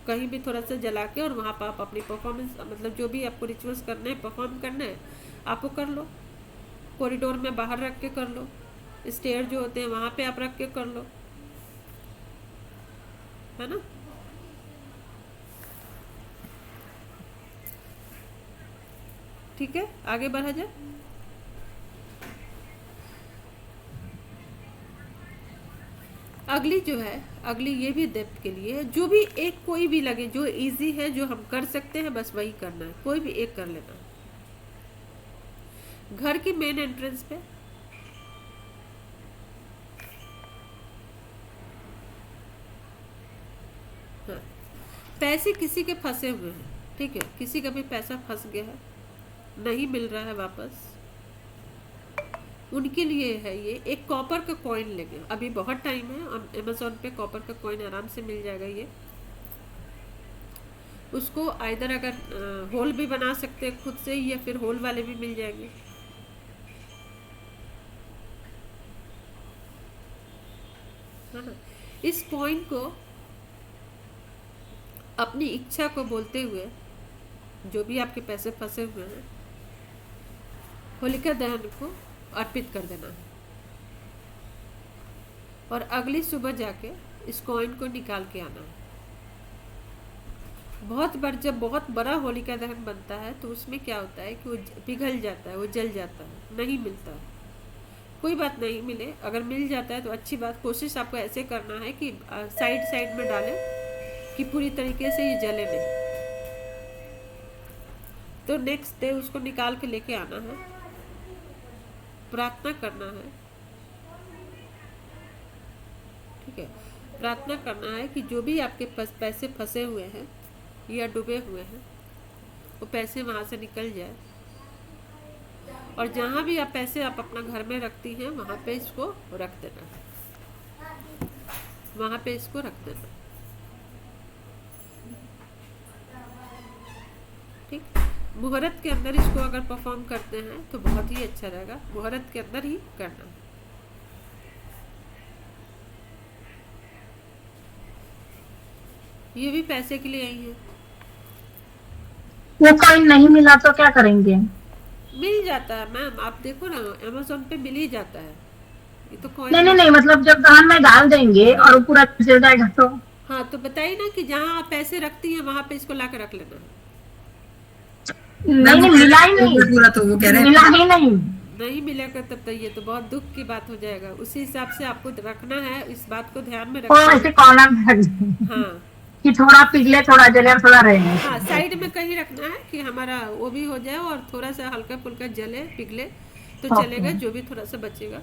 कहीं भी थोड़ा सा जला के, और वहाँ पर आप अपनी परफॉर्मेंस, मतलब जो भी आपको रिचुअल्स करने हैं, परफॉर्म करना है, आपको कर लो। कॉरिडोर में बाहर रख के कर लो, स्टेयर जो होते हैं वहाँ पे आप रख के कर लो, है ना। ठीक है, आगे बढ़ा जाए। अगली जो है, अगली ये भी डेप्थ के लिए है, जो भी एक कोई भी लगे जो इजी है, जो हम कर सकते हैं, बस वही करना है, कोई भी एक कर लेना है। घर की मेन एंट्रेंस पे हाँ, पैसे किसी के फंसे हुए हैं, ठीक है, किसी का भी पैसा फंस गया है, नहीं मिल रहा है वापस, उनके लिए है ये। एक कॉपर का कॉइन लेंगे, अभी बहुत टाइम है, अमेजोन पे कॉपर का कॉइन आराम से मिल जाएगा ये। उसको आइदर अगर होल भी बना सकते हैं खुद से, या फिर होल वाले भी मिल जाएंगे। है ना। इस कॉइन को अपनी इच्छा को बोलते हुए, जो भी आपके पैसे फंसे हुए हैं, होलिका दहन को अर्पित कर देना है, और अगली सुबह जाके इस कॉइन को निकाल के आना है। जब बहुत बड़ा होलिका दहन बनता है तो उसमें क्या होता है कि वो पिघल जाता है, वो जल जाता है, नहीं मिलता है। कोई बात नहीं, मिले, अगर मिल जाता है तो अच्छी बात। कोशिश आपको ऐसे करना है कि साइड साइड में डालें कि पूरी तरीके से ये जले नहीं। तो नेक्स्ट डे उसको निकाल के लेके आना है, प्रार्थना करना है, ठीक है, प्रार्थना करना है कि जो भी आपके पास पैसे फंसे हुए हैं या डूबे हुए हैं, वो पैसे वहाँ से निकल जाए। और जहाँ भी आप पैसे आप अपना घर में रखती हैं, वहाँ पे इसको रख देना, वहाँ पे इसको रख देना, ठीक। मुहूर्त के अंदर इसको अगर परफॉर्म करते हैं तो बहुत ही अच्छा रहेगा, मुहूर्त के अंदर ही करना है। ये भी पैसे के लिए ही है। वो कॉइन नहीं मिला तो क्या करेंगे? मिल जाता है मैम, आप देखो ना, अमेजोन पे मिल ही जाता है। ये तो कॉइन नहीं नहीं नहीं, मतलब जब धान में डाल देंगे और वो पूरा जल जाएगा तो? हाँ, तो बताइए ना कि जहाँ आप पैसे रखती हैं वहां पे इसको ला कर रख लेना है। नहीं नहीं, मिला ही नहीं, पूरा तो वो कह रहे मिला हैं ही नहीं। नहीं मिलेगा तब तो ये तो बहुत दुख की बात हो जाएगा। उसी हिसाब से आपको रखना है, इस बात को ध्यान में वो रखना ऐसे है। कॉर्नर में रख देंगे हाँ कि थोड़ा पिघले, थोड़ा जले और थोड़ा रहे। हाँ, साइड में कहीं रखना है कि हमारा वो भी हो जाए और थोड़ा सा हल्का फुल्का जले पिघले तो ओके। चलेगा, जो भी थोड़ा सा बचेगा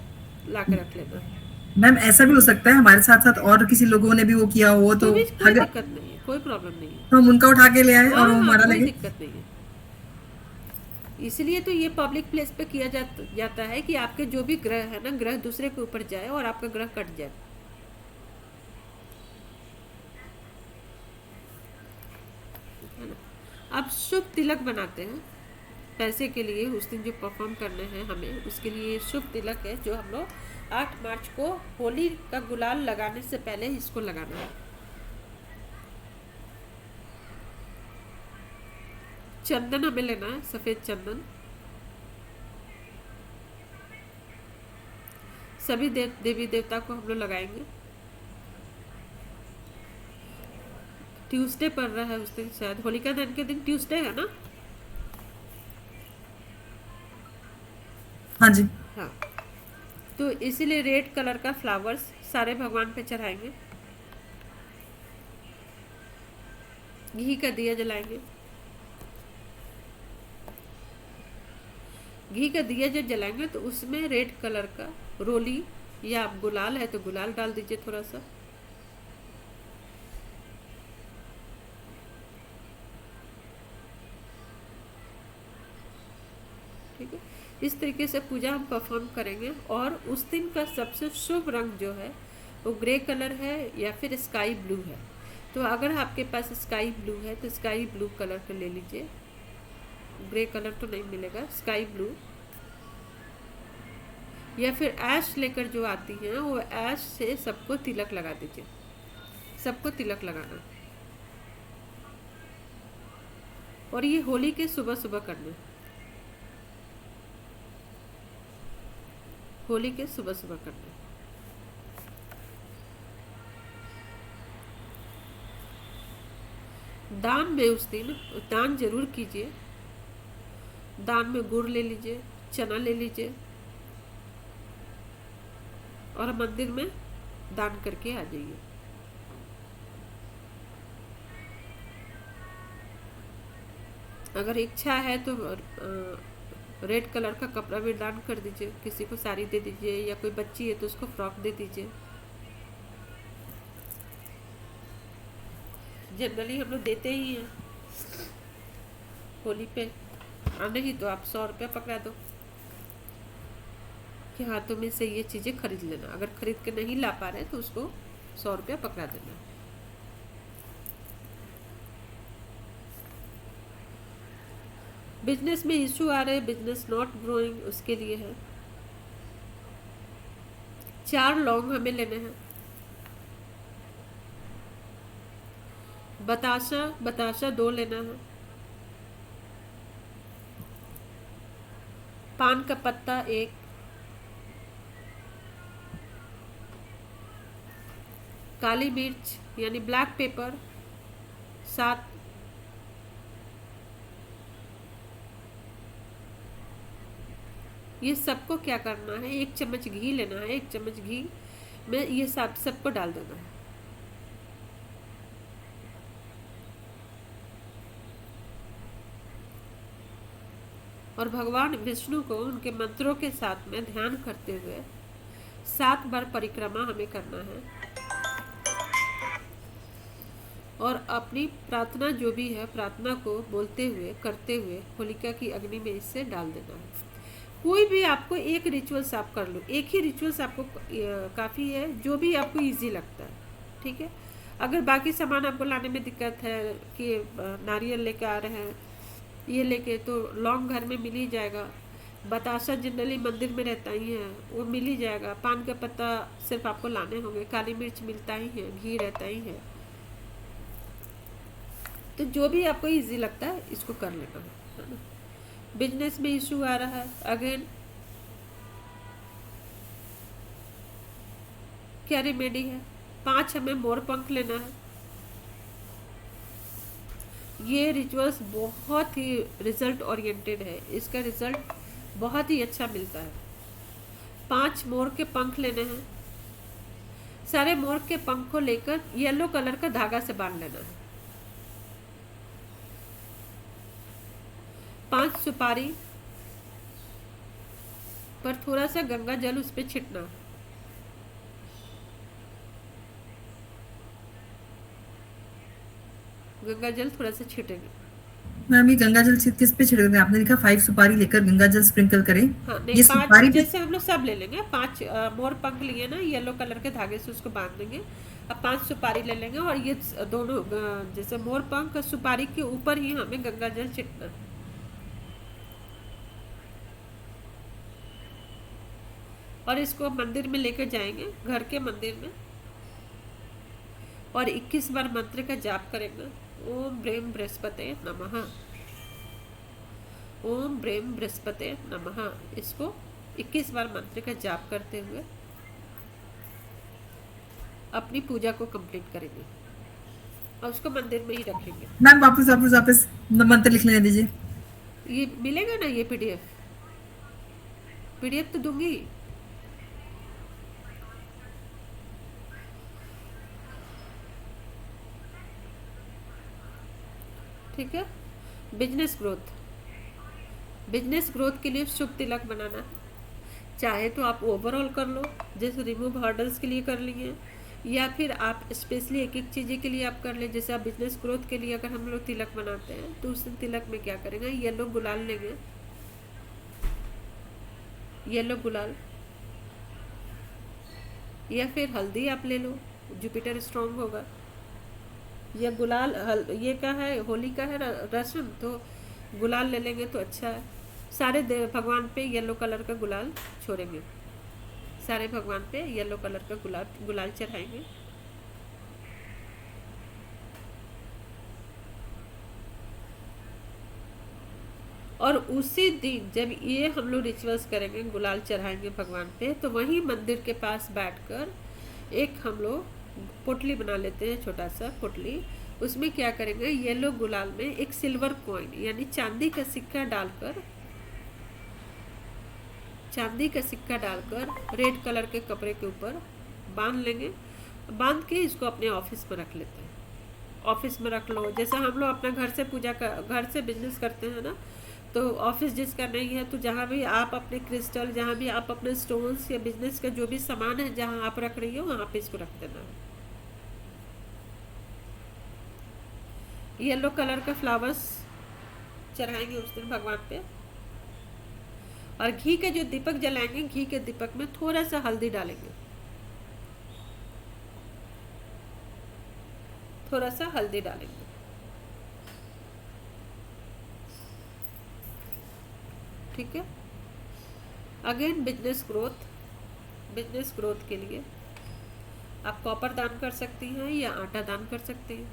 ला के रख लेना। मैम ऐसा भी हो सकता है हमारे साथ साथ और किसी लोगों ने भी वो किया हो, तो तो भी कोई अगर दिक्कत नहीं है, कोई प्रॉब्लम नहीं है। तो हम उनका उठा के ले आए हाँ और वो हाँ, हमारा कोई लगे। दिक्कत नहीं है। इसलिए तो ये पब्लिक प्लेस पे किया जाता है कि आपके जो भी ग्रह है ना, ग्रह दूसरे के ऊपर जाए और आपका ग्रह कट जाए। है ना। अब शुभ तिलक बनाते हैं पैसे के लिए। उस दिन जो परफॉर्म करने हैं हमें, उसके लिए शुभ तिलक है जो हम लोग 8 मार्च को होली का गुलाल लगाने से पहले इसको लगाना है। चंदन हमें लेना है, सफेद चंदन। सभी देवी देवता को हम लोग लगाएंगे। ट्यूसडे पड़ रहा है उस दिन, शायद होलिका दहन के दिन ट्यूसडे है ना। हाँ जी। हाँ, तो इसीलिए रेड कलर का फ्लावर्स सारे भगवान पे चढ़ाएंगे। घी का दिया जलाएंगे। घी का दिया जब जलाएंगे तो उसमें रेड कलर का रोली या आप गुलाल है तो गुलाल डाल दीजिए थोड़ा सा। ठीक है, इस तरीके से पूजा हम परफॉर्म करेंगे। और उस दिन का सबसे शुभ रंग जो है वो ग्रे कलर है या फिर स्काई ब्लू है। तो अगर आपके पास स्काई ब्लू है तो स्काई ब्लू कलर का ले लीजिए। ग्रे कलर तो नहीं मिलेगा, स्काई ब्लू या फिर ऐश लेकर जो आती हैं, वो ऐश से सबको तिलक लगा दीजिए। सबको तिलक लगाना। और ये होली के सुबह सुबह करना। होली के सुबह सुबह करना। दान में उस दिन दान जरूर कीजिए। दान में गुड़ ले लीजिए, चना ले लीजिए और मंदिर में दान करके आ जाइए। अगर इच्छा है तो रेड कलर का कपड़ा भी दान कर दीजिए, किसी को साड़ी दे दीजिए, या कोई बच्ची है तो उसको फ्रॉक दे दीजिए। जनरली हम लोग देते ही हैं होली पे, और नहीं तो आप 100 रुपया पकड़ा दो कि हाँ तुम्हें से ये चीज़ें खरीद लेना। अगर खरीद के नहीं ला पा रहे तो उसको 100 रुपया पकड़ा देना। बिजनेस में इशू आ रहे हैं, बिजनेस नॉट ग्रोइंग, उसके लिए है 4 लौंग हमें लेने हैं। बताशा 2 लेना है। पान का पत्ता 1, काली मिर्च यानी ब्लैक पेपर 7, ये सबको क्या करना है, 1 चम्मच घी लेना है। 1 चम्मच घी में ये सबको डाल देना है। और भगवान विष्णु को उनके मंत्रों के साथ में ध्यान करते हुए 7 बार परिक्रमा हमें करना है। और अपनी प्रार्थना जो भी है, प्रार्थना को बोलते हुए करते हुए होलिका की अग्नि में इससे डाल देना है। कोई भी आपको एक रिचुअल्स आप कर लो, एक ही रिचुअल्स आपको काफ़ी है, जो भी आपको इजी लगता है, ठीक है। अगर बाकी सामान आपको लाने में दिक्कत है कि नारियल लेके आ रहे हैं ये लेके, तो लौंग घर में मिल ही जाएगा। बताशा जनरली मंदिर में रहता ही है, वो मिल ही जाएगा। पान का पत्ता सिर्फ आपको लाने होंगे, काली मिर्च मिलता ही है, घी रहता ही है। तो जो भी आपको इजी लगता है इसको कर लेना है ना। बिजनेस में इशू आ रहा है, अगेन क्या रेमेडी है, 5 हमें मोर पंख लेना है। ये रिचुअल्स बहुत ही रिजल्ट ओरिएंटेड है, इसका रिजल्ट बहुत ही अच्छा मिलता है। 5 मोर के पंख लेने हैं। सारे मोर के पंख को लेकर येलो कलर का धागा से बांध लेना है। 5 सुपारी पर थोड़ा सा गंगा जल उस पर छिटना। गंगा जल थोड़ा सा छिटेंगे। मैम ये गंगा जल किस पे छिड़केंगे? आपने लिखा 5 सुपारी लेकर गंगा जल स्प्रिंकल करें। हाँ नहीं, ये 5 सुपारी पे जैसे हम लोग सब ले लेंगे। 5 मोर पंख लिए ना, येलो कलर के धागे से उसको बांध देंगे। अब 5 सुपारी ले लेंगे और ये दोनों जैसे मोर पंख सुपारी के ऊपर ही हमें गंगा जल छिटना। और इसको मंदिर में लेकर जाएंगे, घर के मंदिर में, और 21 बार मंत्र का जाप करेंगे। ओम ब्रेम बृहस्पते नमः, ओम ब्रेम बृहस्पते नमः। इसको 21 बार मंत्र का जाप करते हुए अपनी पूजा को कंप्लीट करेंगे और उसको मंदिर में ही रखेंगे। मैम वापस मंत्र लिख लेने दीजिए। ये मिलेगा ना, ये पीडीएफ तो दूंगी। ठीक है। बिजनेस ग्रोथ के लिए शुभ तिलक बनाना है। चाहे तो आप ओवरऑल कर लो, जैसे रिमूव हर्डल्स के लिए कर लिए, या फिर आप स्पेशली एक एक चीज़ें के लिए आप कर ले। जैसे आप बिजनेस ग्रोथ के लिए अगर हम लोग तिलक बनाते हैं तो उस तिलक में क्या करेंगे, येलो गुलाल लेंगे, येलो गुलाल, या फिर हल्दी आप ले लो, जुपिटर स्ट्रॉन्ग होगा। या गुलाल ये का है, होली का है रस्म, तो गुलाल ले लेंगे तो अच्छा है। सारे भगवान पे येलो कलर का गुलाल छोड़ेंगे, सारे भगवान पे येलो कलर का गुलाल चढ़ाएंगे। और उसी दिन जब ये हम लोग रिचुअल्स करेंगे, गुलाल चढ़ाएंगे भगवान पे, तो वहीं मंदिर के पास बैठकर एक हम लोग पोटली बना लेते हैं, छोटा सा पोटली। उसमें क्या करेंगे, येलो गुलाल में एक सिल्वर कॉइन यानी चांदी का सिक्का डालकर, रेड कलर के कपड़े के ऊपर बांध लेंगे। बांध के इसको अपने ऑफिस में रख लेते हैं। ऑफिस में रख लो, जैसे हम लोग अपना घर से बिजनेस करते हैं ना, तो ऑफिस जिसका नहीं है, तो जहाँ भी आप अपने क्रिस्टल, जहाँ भी आप अपने स्टोन्स या बिजनेस का जो भी सामान है जहाँ आप रख रही हो वहाँ पे इसको रख देना है। येलो कलर का फ्लावर्स चढ़ाएंगे उस दिन भगवान पे। और घी का जो दीपक जलाएंगे, घी के दीपक में थोड़ा सा हल्दी डालेंगे, थोड़ा सा हल्दी डालेंगे। ठीक है। अगेन बिजनेस ग्रोथ के लिए आप कॉपर दान कर सकती हैं या आटा दान कर सकती हैं।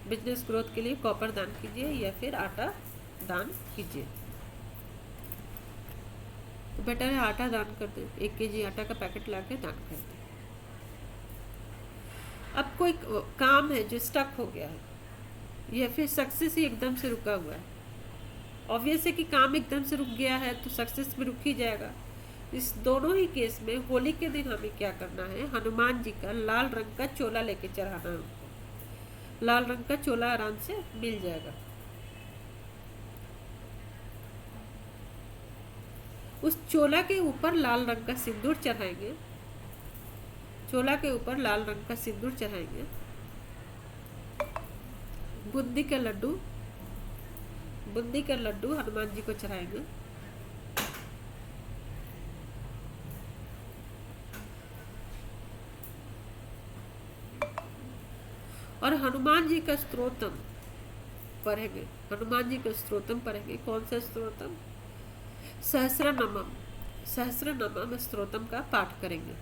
बिजनेस ग्रोथ के लिए कॉपर दान कीजिए या फिर आटा दान कीजिए। तो बेटर है आटा दान कर दें, 1 kg आटा का पैकेट ला के दान कर दें। अब कोई काम है जो स्टक हो गया है या फिर सक्सेस ही एकदम से रुका हुआ है, ऑब्वियस है कि काम एकदम से रुक गया है तो सक्सेस में रुक ही जाएगा। इस दोनों ही केस में होली के दिन हमें क्या करना है, हनुमान जी का लाल रंग का चोला लेके चढ़ाना है उनको। लाल रंग का चोला आराम से मिल जाएगा। उस चोला के ऊपर लाल रंग का सिंदूर चढ़ाएंगे, चोला के ऊपर लाल रंग का सिंदूर चढ़ाएंगे। बूंदी का लड्डू हनुमान जी को चढ़ाएंगे। और हनुमान जी का स्तोत्रम पढ़ेंगे। हनुमान जी का स्तोत्रम पढ़ेंगे। कौन सा स्तोत्रम? सहस्रनामम स्तोत्रम का पाठ करेंगे।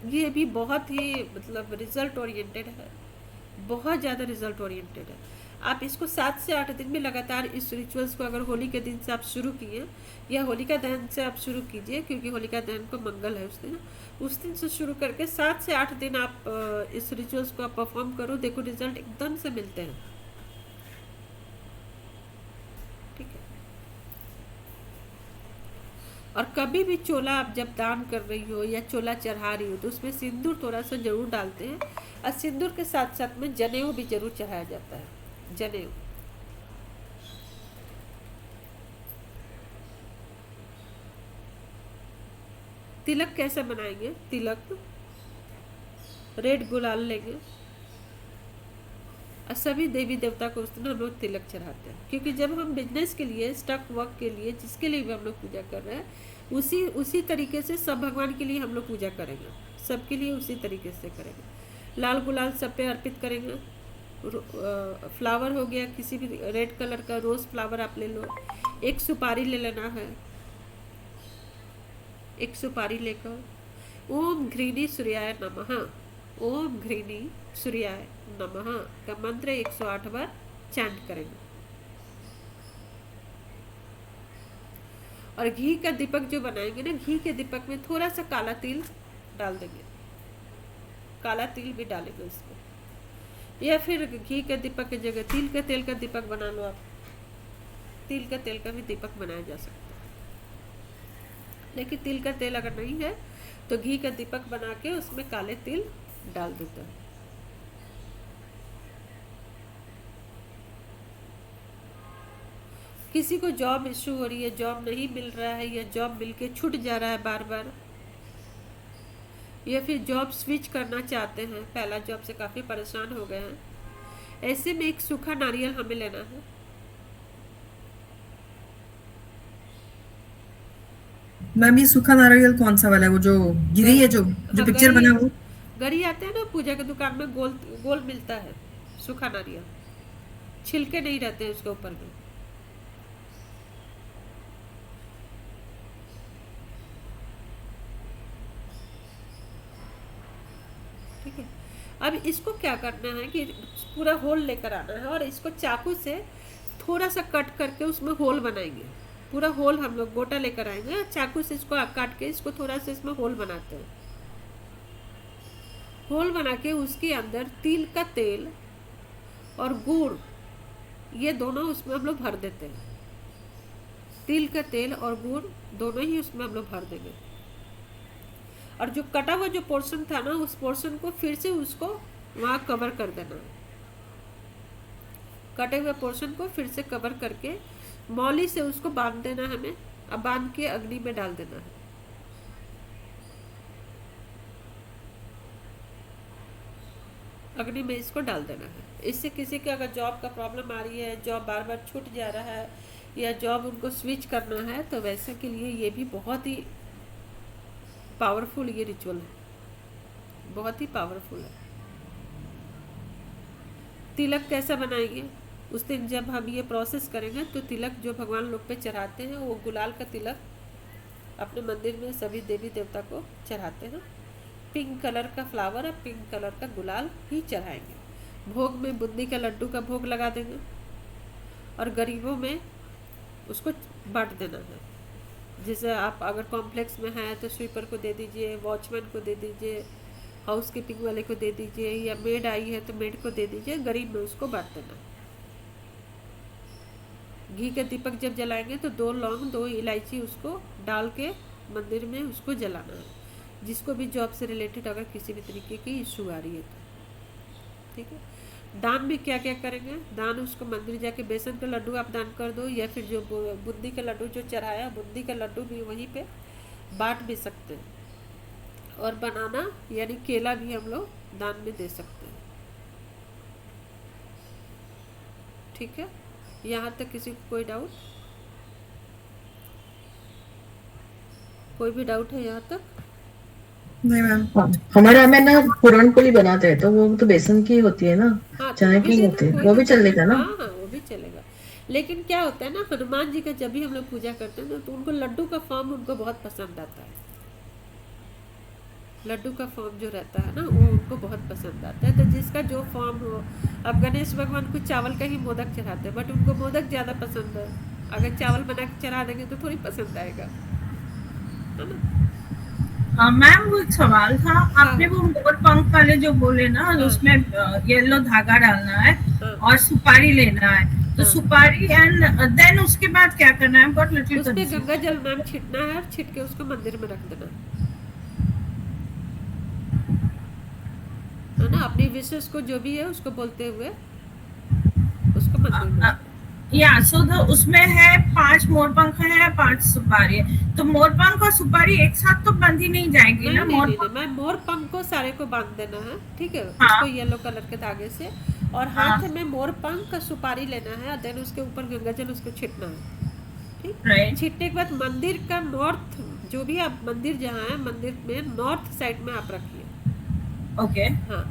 ये भी बहुत ही मतलब रिजल्ट ओरिएंटेड है, बहुत ज़्यादा रिजल्ट ओरिएंटेड है। आप इसको 7 से 8 दिन में लगातार इस रिचुअल्स को अगर होली के दिन से आप शुरू किए या होलिका दहन से आप शुरू कीजिए, क्योंकि होलिका दहन को मंगल है उस दिन से शुरू करके 7 से 8 दिन आप इस रिचुअल्स को आप परफॉर्म करो, देखो रिजल्ट एकदम से मिलते हैं। ठीक है। और कभी भी चोला आप जब दान कर रही हो या चोला चढ़ा रही हो तो उसमें सिंदूर थोड़ा सा जरूर डालते हैं। और सिंदूर के साथ साथ में जनेऊ भी जरूर चढ़ाया जाता है। जनेऊ तिलक कैसे बनाएंगे? तिलक रेड गुलाल लेंगे और सभी देवी देवता को उस दिन हम लोग तिलक चढ़ाते हैं, क्योंकि जब हम बिजनेस के लिए, स्टक वर्क के लिए, जिसके लिए भी हम लोग पूजा कर रहे हैं, उसी तरीके से सब भगवान के लिए हम लोग पूजा करेंगे, सबके लिए उसी तरीके से करेंगे। लाल गुलाल सब पे अर्पित करेंगे। फ्लावर हो गया, किसी भी रेड कलर का रोज फ्लावर आप ले लो। एक सुपारी ले लेना है। एक सुपारी लेकर ओम घृणी सूर्याय नमः, ओम घृणी सूर्याय नमः का मंत्र 108 बार चैंट करेंगे। और घी का दीपक जो बनाएंगे ना, घी के दीपक में थोड़ा सा काला तिल डाल देंगे, काला तिल भी डालेंगे उसमें। या फिर घी के दीपक की जगह तिल का तेल का दीपक बना लो आप। तिल का तेल का भी दीपक बनाया जा सकता है, लेकिन तिल का तेल अगर नहीं है तो घी का दीपक बना के उसमें काले तिल डाल देते हैं। किसी को जॉब इशू हो रही है, जॉब नहीं मिल रहा है या जॉब मिलके छूट जा रहा है बार बार, या फिर जॉब स्विच करना चाहते हैं, पहला जॉब से काफ़ी परेशान हो गए हैं, ऐसे में एक सूखा नारियल हमें लेना है। मैम ये सूखा नारियल कौन सा वाला है? वो जो गिरी है, जो पिक्चर बना वो? गरी आते हैं ना पूजा की दुकान में, गोल गोल मिलता है सूखा नारियल, छिलके नहीं रहते हैं उसके ऊपर में। ठीक है। अब इसको क्या करना है कि पूरा होल लेकर आना है और इसको चाकू से थोड़ा सा कट करके उसमें होल बनाएंगे। पूरा होल हम लोग गोटा लेकर आएंगे और चाकू से इसको काट के इसको थोड़ा सा इसमें होल बनाते हैं। होल बना के उसके अंदर तिल का तेल और गुड़, ये दोनों उसमें हम लोग भर देते हैं। तिल का तेल और गुड़ दोनों ही उसमें हम लोग भर देंगे। और जो कटा हुआ जो पोर्शन था ना, उस पोर्शन को फिर से उसको वहाँ कवर कर देना है। कटे हुए पोर्शन को फिर से कवर करके मौली से उसको बांध देना है हमें। अब बांध के अग्नि में डाल देना है। अग्नि में इसको डाल देना है। इससे किसी के अगर जॉब का प्रॉब्लम आ रही है, जॉब बार बार छूट जा रहा है या जॉब उनको स्विच करना है, तो वैसे के लिए ये भी बहुत ही पावरफुल ये रिचुअल है, बहुत ही पावरफुल है। तिलक कैसा बनाएंगे? उस दिन जब हम ये प्रोसेस करेंगे तो तिलक जो भगवान लोग पे चढ़ाते हैं वो गुलाल का तिलक अपने मंदिर में सभी देवी देवता को चढ़ाते हैं। पिंक कलर का फ्लावर और पिंक कलर का गुलाल ही चढ़ाएंगे। भोग में बूंदी का लड्डू का भोग लगा देंगे और गरीबों में उसको बांट देना है। जैसे आप अगर कॉम्प्लेक्स में हैं तो स्वीपर को दे दीजिए, वॉचमैन को दे दीजिए, हाउस कीपिंग वाले को दे दीजिए, या मेड आई है तो मेड को दे दीजिए। गरीब में उसको बांट देना। घी के दीपक जब जलाएंगे तो 2 लौंग 2 इलायची उसको डाल के मंदिर में उसको जलाना है। जिसको भी जॉब से रिलेटेड अगर किसी भी तरीके की इशू आ रही है तो ठीक है। दान भी क्या क्या करेंगे? दान उसको मंदिर जाके बेसन का लड्डू आप दान कर दो, या फिर जो बूंदी का लड्डू जो चढ़ाया बूंदी का लड्डू भी वहीं पे बांट भी सकते हैं। और बनाना यानी केला भी हम लोग दान में दे सकते हैं। ठीक है, यहाँ तक किसी को कोई डाउट? कोई भी डाउट है यहाँ तक? नहीं मैम। हमारे यहाँ में ना पूरन पोली बनाते हैं तो वो तो बेसन की होती है ना, हाँ, तो चने वो भी की दे दो, होती है, कोई वो भी दिक्कत नहीं। चलेगा ना? हाँ हाँ, वो भी चलेगा। लेकिन क्या होता है ना, हनुमान जी का जब भी हम लोग पूजा करते हैं तो उनको लड्डू का फॉर्म उनको बहुत पसंद आता है। लड्डू का फॉर्म जो रहता है ना वो उनको बहुत पसंद आता है। तो जिसका जो फॉर्म हो, अब गणेश भगवान को चावल का ही मोदक चढ़ाते हैं, बट उनको मोदक ज़्यादा पसंद है। अगर चावल बना के चढ़ा देंगे तो थोड़ी पसंद आएगा, है ना? मैम वो एक सवाल था, आपने वो मोर पंख वाले जो बोले ना, उसमें येलो धागा डालना है और सुपारी लेना है, तो सुपारी एंड देन उसके बाद क्या करना है? गॉट लिटिल उस पे कंफ्यूज। गंगा जल मैम छिटना है और छिट के उसको मंदिर में रख देना है ना। अपनी विशेष को जो भी है उसको बोलते हुए उसको मंदिर में रख या सो द उसमें है 5 मोरपंख है, 5 सुपारी है, तो मोरपंख और सुपारी एक साथ तो बंधी नहीं जाएगी नहीं ना? नहीं नहीं, नहीं, मैं मोर पंख को सारे को बांध देना है, ठीक है। हाँ। उसको येलो कलर के धागे से, और हाथ में मोर पंख का सुपारी लेना है, देन उसके ऊपर गंगा जल उसको छिटना है, ठीक। राइट। छिटने के बाद मंदिर का नॉर्थ, जो भी आप मंदिर जहाँ है मंदिर में नॉर्थ साइड में आप रखिए। ओके। हाँ,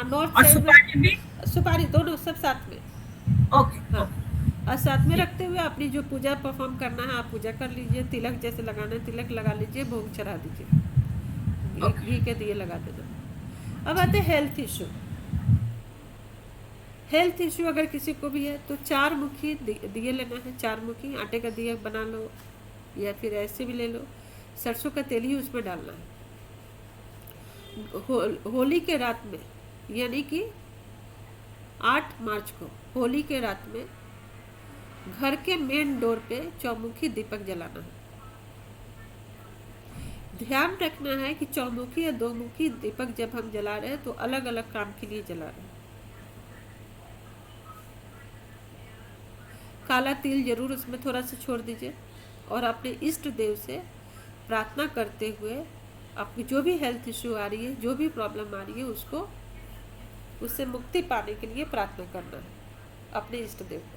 नॉर्थ और साइड सुपारी भी? में सुपारी दोनों सब साथ में। ओके। हाँ, और साथ में रखते हुए अपनी जो पूजा परफॉर्म करना है आप पूजा कर लीजिए। तिलक जैसे लगाना है तिलक लगा लीजिए, भोग चढ़ा दीजिए, घी के दिए लगा देना। अब आते हेल्थ इशू। हेल्थ इशू अगर किसी को भी है तो 4 मुखी दिए लेना है। 4 मुखी आटे का दिया बना लो या फिर ऐसे भी ले लो। सरसों का तेल ही उसमें डालना है। होली के रात में यानी कि 8 मार्च को होली के रात में घर के मेन डोर पे चौमुखी दीपक जलाना है। ध्यान रखना है कि चौमुखी या 2 मुखी दीपक जब हम जला रहे हैं तो अलग अलग काम के लिए जला रहे हैं। काला तिल जरूर उसमें थोड़ा सा छोड़ दीजिए और अपने इष्ट देव से प्रार्थना करते हुए आपकी जो भी हेल्थ इशू आ रही है, जो भी प्रॉब्लम आ रही है, उससे मुक्ति पाने के लिए प्रार्थना करना है अपने इष्ट देव को।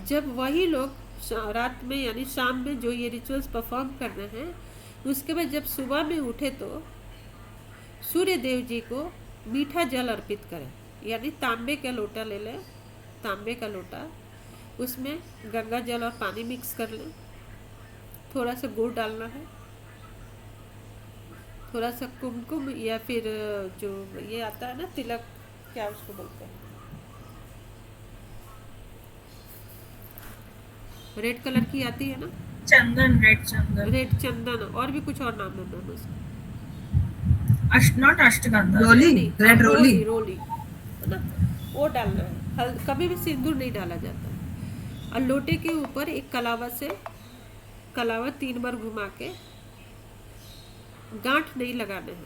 जब वही लोग रात में यानी शाम में जो ये रिचुअल्स परफॉर्म करना है, उसके बाद जब सुबह में उठे तो सूर्य देव जी को मीठा जल अर्पित करें। यानी तांबे का लोटा ले लें, तांबे का लोटा, उसमें गंगा जल और पानी मिक्स कर लें। थोड़ा सा गुड़ डालना है, थोड़ा सा कुमकुम या फिर जो ये आता है ना तिलक, क्या उसको बोलते हैं, रेड कलर की आती है ना, चंदन, रेड चंदन, रेड चंदन, और भी कुछ और नाम है मैम उसका, नॉट अष्टगंधा, रोली, रेड रोली, रोली है ना, वो डालना है। कभी भी सिंदूर नहीं डाला जाता है। और लोटे के ऊपर एक कलावा 3 बार घुमा के, गांठ नहीं लगाना है,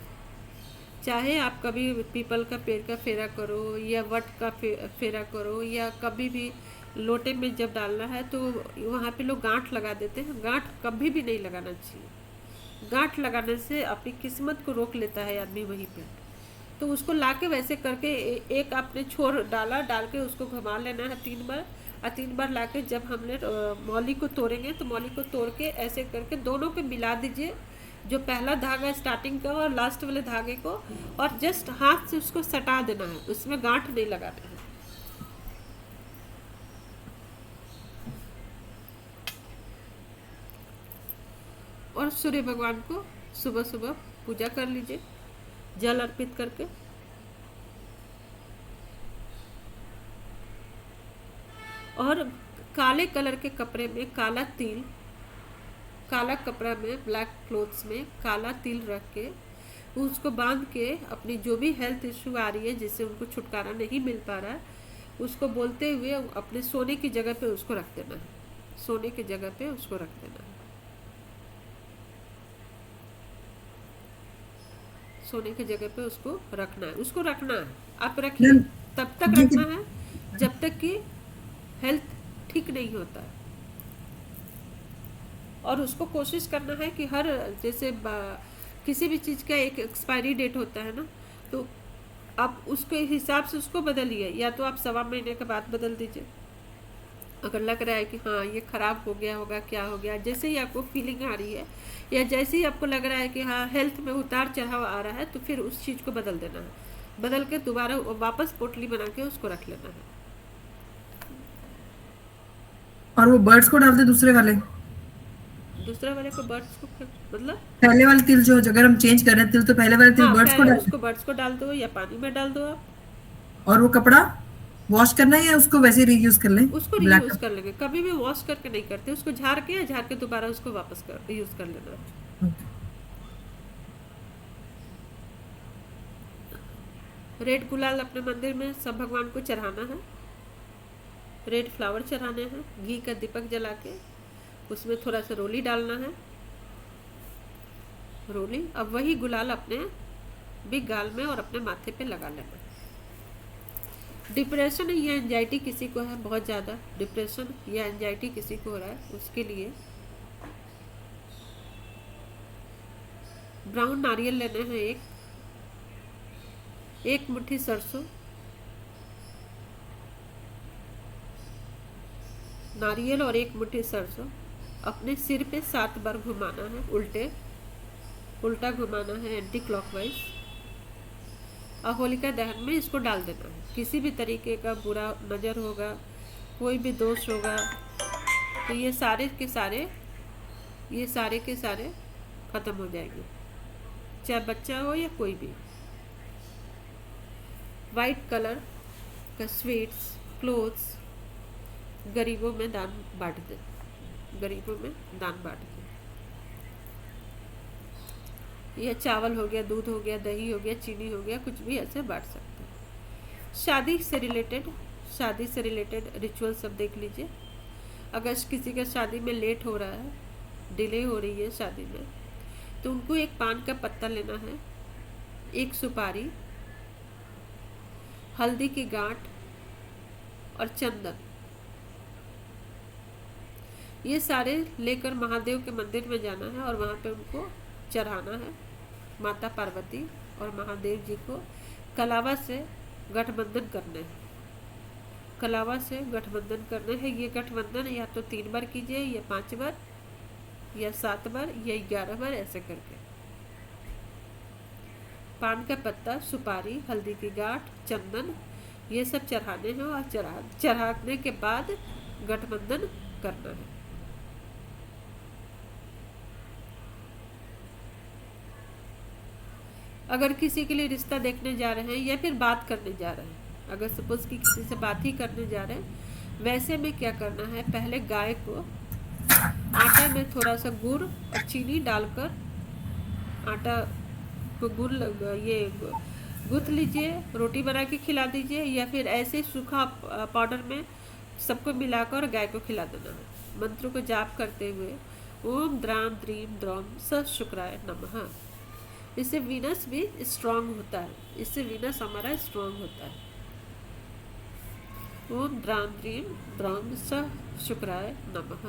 चाहे आप कभी पीपल का पेड़ का फेरा करो या वट का फेरा करो, या कभी भी लोटे में जब डालना है तो वहाँ पे लोग गांठ लगा देते हैं। गांठ कभी भी नहीं लगाना चाहिए। गांठ लगाने से अपनी किस्मत को रोक लेता है आदमी वहीं पे। तो उसको लाके वैसे करके एक आपने छोर डाल के उसको घुमा लेना है 3 बार, और 3 बार लाके जब हमने मौली को तोड़ेंगे तो मौली को तोड़ के ऐसे करके दोनों को मिला दीजिए, जो पहला धागा स्टार्टिंग का और लास्ट वाले धागे को, और जस्ट हाथ से उसको सटा देना है, उसमें गांठ नहीं लगाना है। और सूर्य भगवान को सुबह सुबह पूजा कर लीजिए जल अर्पित करके। और काले कलर के कपड़े में काला तिल, काला कपड़ा में ब्लैक क्लोथ्स में काला तिल रख के उसको बांध के अपनी जो भी हेल्थ इशू आ रही है जिससे उनको छुटकारा नहीं मिल पा रहा है, उसको बोलते हुए अपने सोने की जगह पे उसको रख देना है। सोने की जगह पे उसको रख देना है। सोने की जगह पे उसको रखना है, उसको रखना है। आप रखिए, तब तक रखना है जब तक कि हेल्थ ठीक नहीं होता है। और उसको कोशिश करना है कि हर जैसे किसी भी चीज़ का एक एक्सपायरी डेट होता है ना, तो आप उसके हिसाब से उसको बदलिए, या तो आप 1.25 महीने के बाद बदल दीजिए। अगर लग रहा है कि हाँ ये ख़राब हो गया होगा, क्या हो गया, जैसे ही आपको फीलिंग आ रही है या जैसे ही आपको लग रहा है कि हाँ हेल्थ में उतार चढ़ाव आ रहा है, तो फिर उस चीज़ को बदल देना है। बदल के दोबारा वापस पोटली बना के उसको रख लेना है। और वो बर्ड्स को डाल दे दूसरे वाले को बर्ड्स को मतलब पहले वाले तिल जो अगर हम चेंज कर रहे हैं तिल, तो पहले वाले तिल हाँ, बर्ड्स को पहले डाल उसको बर्ड्स को डाल दो या पानी में डाल दो आप। और वो कपड़ा वॉश करना है या उसको वैसे रीयूज कर लें? उसको रीयूज कर लेंगे, कभी भी वॉश करके नहीं करते, उसको झाड़ के दोबारा उसको वापस कर यूज कर लेना। रेड गुलाल अपने मंदिर में सब भगवान को चढ़ाना है। रेड फ्लावर चढ़ाने हैं, घी का दीपक जला के उसमें थोड़ा सा रोली डालना है। रोली, अब वही गुलाल अपने भी गाल में और अपने माथे पे लगा लेना है। डिप्रेशन या एंजाइटी किसी को है, बहुत ज़्यादा डिप्रेशन या एंजाइटी किसी को हो रहा है, उसके लिए ब्राउन नारियल लेना है, एक मुट्ठी सरसों, नारियल और एक मुट्ठी सरसों अपने सिर पे 7 बार घुमाना है, उल्टा घुमाना है एंटी क्लॉकवाइज। और होलिका दहन में इसको डाल देना है। किसी भी तरीके का बुरा नज़र होगा, कोई भी दोष होगा, तो ये सारे के सारे ख़त्म हो जाएंगे, चाहे बच्चा हो या कोई भी। वाइट कलर का स्वीट्स, क्लोथ्स गरीबों में दान बांट दें, या चावल हो गया, दूध हो गया, दही हो गया, चीनी हो गया, कुछ भी ऐसे बांट सकते हैं। शादी से रिलेटेड रिचुअल सब देख लीजिए। अगर किसी का शादी में लेट हो रहा है, डिले हो रही है शादी में, तो उनको एक पान का पत्ता लेना है, एक सुपारी, हल्दी की गांठ और चंदन, ये सारे लेकर महादेव के मंदिर में जाना है और वहाँ पे उनको चढ़ाना है। माता पार्वती और महादेव जी को कलावा से गठबंधन करना है। ये गठबंधन या तो 3 बार कीजिए, या 5 बार, या 7 बार, या 11 बार, ऐसे करके। पान का पत्ता, सुपारी, हल्दी की गांठ, चंदन, ये सब चढ़ाने हैं और चढ़ाने के बाद गठबंधन करना है। अगर किसी के लिए रिश्ता देखने जा रहे हैं या फिर बात करने जा रहे हैं, अगर सपोज कि किसी से बात ही करने जा रहे हैं, वैसे में क्या करना है, पहले गाय को आटा में थोड़ा सा गुड़ और चीनी डालकर आटा को गूँथ लीजिए, रोटी बना के खिला दीजिए, या फिर ऐसे सूखा पाउडर में सबको मिलाकर गाय को खिला देना है। मंत्र को जाप करते हुए ओम द्राम द्रीम द्रौम स शुक्राय नमः, इससे वीनस भी स्ट्रांग होता है, इससे वीनस हमारा स्ट्रांग होता है। ओम द्रां द्रीं ब्रह्म स शुक्राय नमः।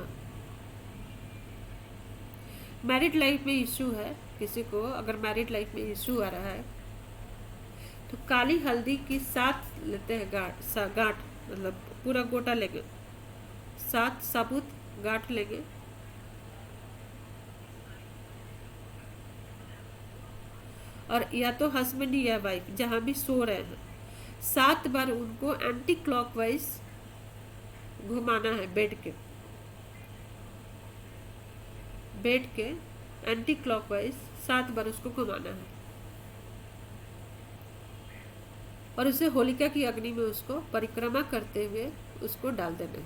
मैरिड लाइफ में इशू है, किसी को अगर मैरिड लाइफ में इशू आ रहा है तो काली हल्दी की 7 लेते हैं गांठ, मतलब पूरा गोटा लेंगे, 7 साबुत गांठ लेंगे, और या तो हस्बैंड या वाइफ जहां भी सो रहे हैं 7 बार उनको एंटी क्लॉकवाइज घुमाना है, बेड के एंटी क्लॉकवाइज 7 बार उसको घुमाना है, और उसे होलिका की अग्नि में उसको परिक्रमा करते हुए उसको डाल देना है।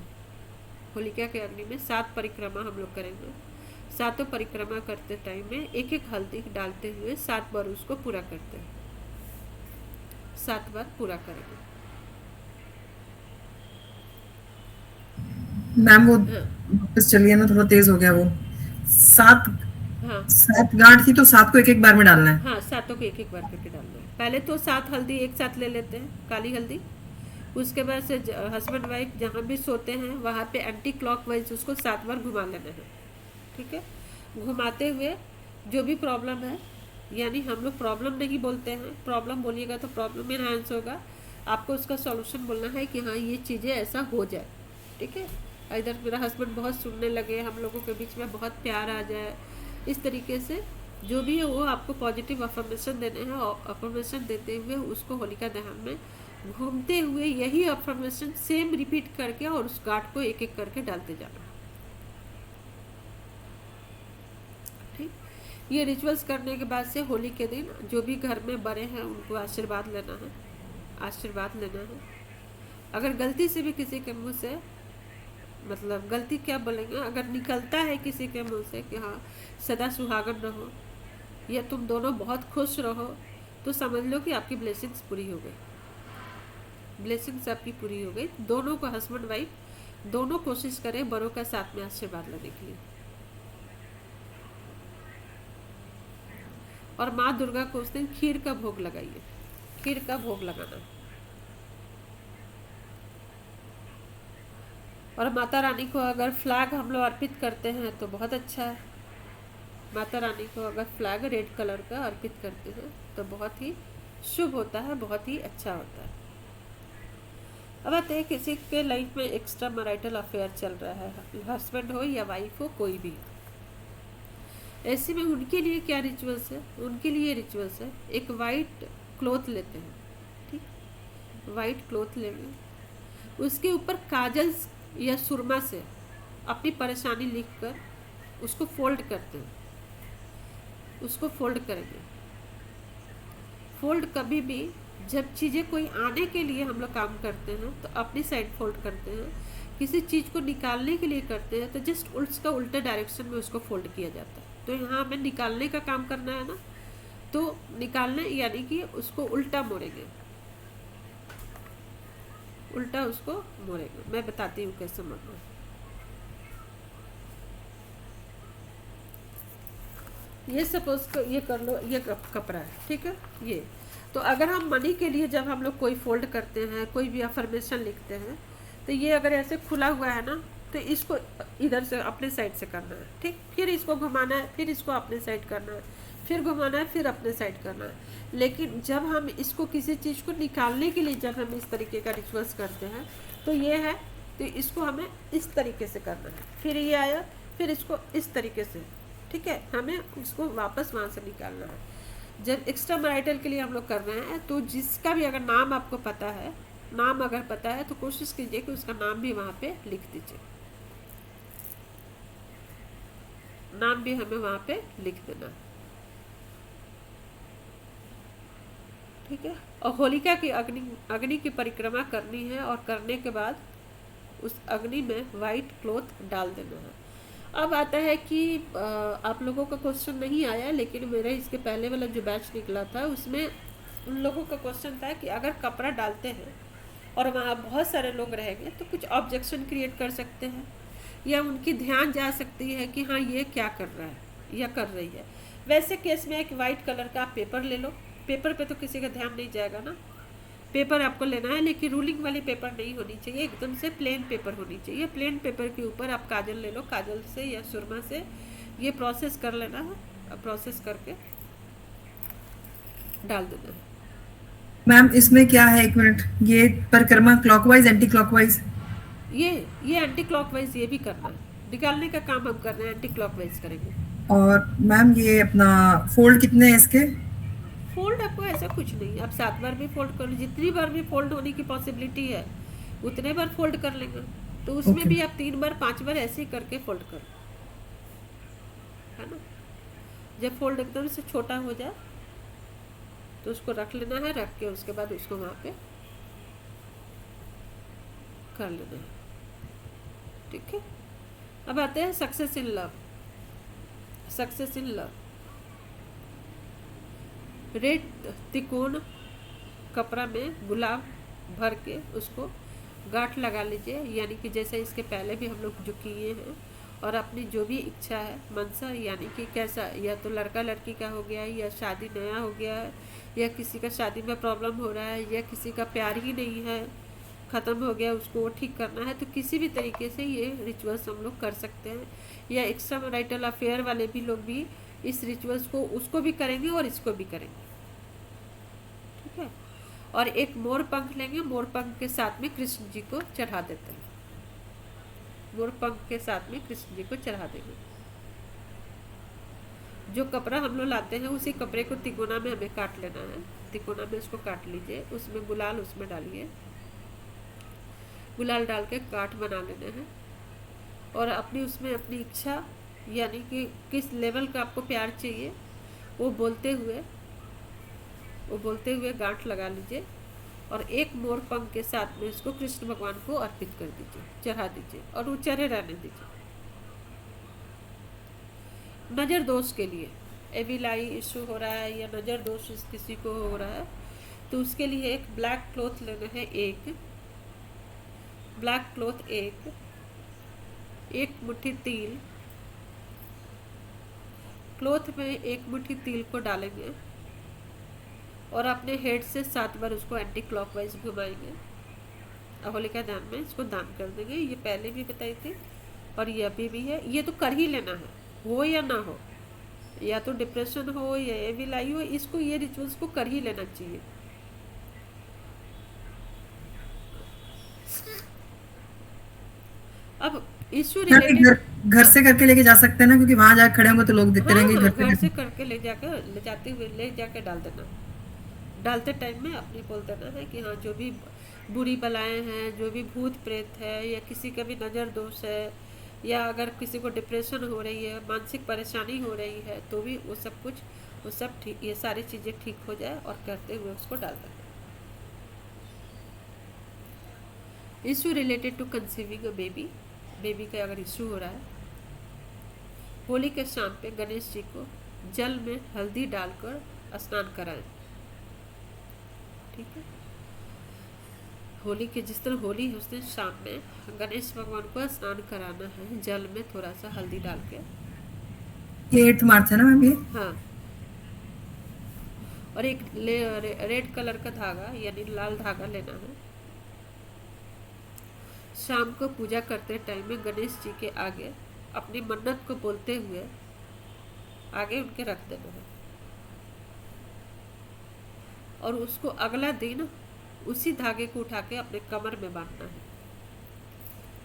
होलिका के अग्नि में 7 परिक्रमा हम लोग करेंगे। 7 परिक्रमा करते टाइम में एक एक हल्दी डालते हुए 7 बार उसको पूरा करते हैं, 7 बार पूरा करेंगे। मैम वो हाँ वापस चलिए ना, थोड़ा तेज हो गया वो। 7 हाँ 7 गांठ थी तो 7 को एक एक बार में डालना है। हाँ, 7 को एक एक बार करके डालना है। पहले तो 7 हल्दी एक साथ ले लेते हैं, काली हल्दी। उसके बाद से हस्बैंड वाइफ जहाँ भी सोते हैं वहाँ पे एंटी क्लॉकवाइज उसको 7 बार घुमा लेना है, ठीक है। घुमाते हुए जो भी प्रॉब्लम है, यानी हम लोग प्रॉब्लम नहीं बोलते हैं, प्रॉब्लम बोलिएगा तो प्रॉब्लम इनहांस होगा, आपको उसका सॉल्यूशन बोलना है कि हाँ ये चीज़ें ऐसा हो जाए, ठीक है। इधर मेरा हस्बैंड बहुत सुनने लगे, हम लोगों के बीच में बहुत प्यार आ जाए, इस तरीके से जो भी है वो आपको पॉजिटिव अफर्मेशन देने हैं, और अफर्मेशन देते हुए उसको होलिका दहन में घूमते हुए यही अफर्मेशन सेम रिपीट करके और उस गांठ को एक एक करके डालते जाना, ठीक। ये रिचुअल्स करने के बाद से होली के दिन जो भी घर में बड़े हैं उनको आशीर्वाद लेना है, आशीर्वाद लेना है। अगर गलती से भी किसी के मुंह से, मतलब गलती क्या बोलेंगे, अगर निकलता है किसी के मुंह से कि हाँ सदा सुहागन रहो या तुम दोनों बहुत खुश रहो, तो समझ लो कि आपकी ब्लेसिंग्स पूरी हो गई, ब्लेसिंग्स आपकी पूरी हो गई। दोनों को, हस्बैंड वाइफ दोनों कोशिश करें बड़ों का साथ में आशीर्वाद लेने के लिए। और माँ दुर्गा को उस दिन खीर का भोग लगाइए, खीर का भोग लगाना। और माता रानी को अगर फ्लैग हम लोग अर्पित करते हैं तो बहुत अच्छा है। माता रानी को अगर फ्लैग रेड कलर का अर्पित करते हैं तो बहुत ही शुभ होता है, बहुत ही अच्छा होता है। अब आते हैं किसी के लाइफ में एक्स्ट्रा मैरिटल अफेयर चल रहा है, हस्बैंड हो या वाइफ हो, कोई भी, ऐसे में उनके लिए क्या रिचुअल्स है? उनके लिए रिचुअल्स है, एक वाइट क्लॉथ लेते हैं, ठीक, वाइट क्लॉथ लेंगे, उसके ऊपर काजल या सुरमा से अपनी परेशानी लिखकर उसको फोल्ड करते हैं, उसको फोल्ड करेंगे। फोल्ड कभी भी जब चीज़ें कोई आने के लिए हम लोग काम करते हैं तो अपनी साइड फोल्ड करते हैं, किसी चीज़ को निकालने के लिए करते हैं तो जस्ट उसका उल्टा डायरेक्शन में उसको फोल्ड किया जाता है। तो यहाँ हमें निकालने का काम करना है ना, तो निकालने यानी कि उसको उल्टा मोड़ेंगे, उल्टा उसको मोड़ेंगे। मैं बताती हूँ कैसे मोड़ना है। ये सपोज ये कर लो, ये कपड़ा है, ठीक है। ये तो अगर हम मनी के लिए जब हम लोग कोई फोल्ड करते हैं, कोई भी अफर्मेशन लिखते हैं, तो ये अगर ऐसे खुला हुआ है ना, तो इसको इधर से अपने साइड से करना है, ठीक। फिर इसको घुमाना है, फिर इसको अपने साइड करना है, फिर घुमाना है, फिर अपने साइड करना है। लेकिन जब हम इसको किसी चीज़ को निकालने के लिए जब हम इस तरीके का रिचुअल्स करते हैं तो ये है, तो इसको हमें इस तरीके से करना है, फिर ये आया, फिर इसको इस तरीके से, ठीक है, हमें उसको वापस वहाँ से निकालना है। जब एक्स्ट्रा मैरिटल के लिए हम लोग कर रहे हैं तो जिसका भी अगर नाम आपको पता है, नाम अगर पता है तो कोशिश कीजिए कि उसका नाम भी वहाँ पे लिख दीजिए, नाम भी हमें वहाँ पे लिख देना है, ठीक है। और होलिका की अग्नि की परिक्रमा करनी है, और करने के बाद उस अग्नि में वाइट क्लॉथ डाल देना है। अब आता है कि आप लोगों का क्वेश्चन नहीं आया, लेकिन मेरा इसके पहले वाला जो बैच निकला था उसमें उन लोगों का क्वेश्चन था कि अगर कपड़ा डालते हैं और वहाँ बहुत सारे लोग रहेंगे तो कुछ ऑब्जेक्शन क्रिएट कर सकते हैं, या उनकी ध्यान जा सकती है कि हाँ ये क्या कर रहा है या कर रही है। वैसे केस में एक वाइट कलर का आप पेपर ले लो। पेपर पे तो किसी का ध्यान नहीं जाएगा ना, पेपर आपको लेना है, लेकिन रूलिंग वाली पेपर नहीं होनी चाहिए, एकदम से प्लेन पेपर होनी चाहिए। प्लेन पेपर के ऊपर आप काजल ले लो, काजल से या सुरमा से ये प्रोसेस कर लेना है। अब प्रोसेस करके डाल देना है। मैम इसमें क्या है, एक मिनट, ये परिक्रमा क्लॉकवाइज एंटी क्लॉकवाइज? ये एंटी क्लॉकवाइज ये भी करना है, निकालने का काम हम कर रहे हैं, एंटी क्लॉकवाइज करेंगे। और मैम ये अपना फोल्ड कितने हैं इसके? फोल्ड आपको ऐसा कुछ नहीं, आप 7 बार भी फोल्ड कर लो, जितनी बार भी फोल्ड होने की पॉसिबिलिटी है उतने बार फोल्ड कर लेंगे। तो उसमें Okay. भी आप 3 बार 5 बार ऐसे ही करके फोल्ड करो, है ना। जब फोल्ड एकदम से छोटा हो जाए तो उसको रख लेना है, रख के उसके बाद उसको वहाँ पे कर लेना है, ठीक है। अब आते हैं success in love. Success in love, red तिकोन कपड़ा में गुलाब भर के उसको गांठ लगा लीजिए, यानी कि जैसे इसके पहले भी हम लोग जो किए हैं। और अपनी जो भी इच्छा है, मनसा, यानी कि कैसा, या तो लड़का लड़की का हो गया है, या शादी नया हो गया है, या किसी का शादी में प्रॉब्लम हो रहा है, या किसी का प्यार ही नहीं है, ख़त्म हो गया, उसको वो ठीक करना है, तो किसी भी तरीके से ये रिचुअल्स हम लोग कर सकते हैं। या एक्स्ट्रा मैरिटल अफेयर वाले भी लोग भी इस रिचुअल्स को उसको भी करेंगे और इसको भी करेंगे, ठीक है। और एक मोर पंख लेंगे, मोर पंख के साथ में कृष्ण जी को चढ़ा देते हैं, मोर पंख के साथ में कृष्ण जी को चढ़ा देंगे। जो कपड़ा हम लोग लाते हैं उसी कपड़े को तिकोना में हमें काट लेना है, तिकोना में इसको काट लीजिए, उसमें गुलाल उसमें डालिए, गुलाल डाल के काट बना लेने हैं। और अपनी उसमें अपनी इच्छा, यानी कि किस लेवल का आपको प्यार चाहिए वो बोलते हुए गांठ लगा लीजिए। और एक मोर पंख के साथ में इसको कृष्ण भगवान को अर्पित कर दीजिए, चढ़ा दीजिए, और वो चढ़े रहने दीजिए। नज़र दोष के लिए, एविल आई इशू हो रहा है या नज़र दोष किसी को हो रहा है, तो उसके लिए एक ब्लैक क्लॉथ लेना है, एक ब्लैक क्लॉथ, एक मुट्ठी तिल, क्लॉथ में एक मुट्ठी तिल को डालेंगे और अपने हेड से 7 बार उसको एंटी क्लॉकवाइज घुमाएंगे। होलिका दान में इसको दान कर देंगे, ये पहले भी बताई थी और ये अभी भी है। ये तो कर ही लेना है, हो या ना हो, या तो डिप्रेशन हो या एविल आई हो, इसको ये रिचुअल्स को कर ही लेना चाहिए। अब इशू रिलेटेड घर से करके लेके जा सकते हैं ना, क्योंकि वहां जाके खड़े होंगे तो लोग देखते रहेंगे। घर से करके ले जाके डाल देना। डालते टाइम में अपने बोल देना है कि हाँ, जो भी बुरी बलाएं हैं, जो भी भूत प्रेत है, या किसी का भी नज़र दोष है, या अगर किसी को डिप्रेशन हो रही है, मानसिक परेशानी हो रही है, तो भी वो सब ठीक, ये सारी चीज़ें ठीक हो जाए, और करते हुए उसको डाल देना। Issue related to conceiving a baby का अगर इशू हो रहा है, होली के शाम पे गणेश जी को जल में हल्दी डालकर स्नान कराएं, ठीक है। होली के जिस दिन होली है उस दिन शाम में गणेश भगवान को स्नान कराना है, जल में थोड़ा सा हल्दी डाल के। ये 8 मार्च है ना मैम? ये हाँ, और एक रेड कलर का धागा यानी लाल धागा लेना है। शाम को पूजा करते टाइम में गणेश जी के आगे अपनी मन्नत को बोलते हुए आगे उनके रख देना है, और उसको अगला दिन उसी धागे को उठा के अपने कमर में बांधना है,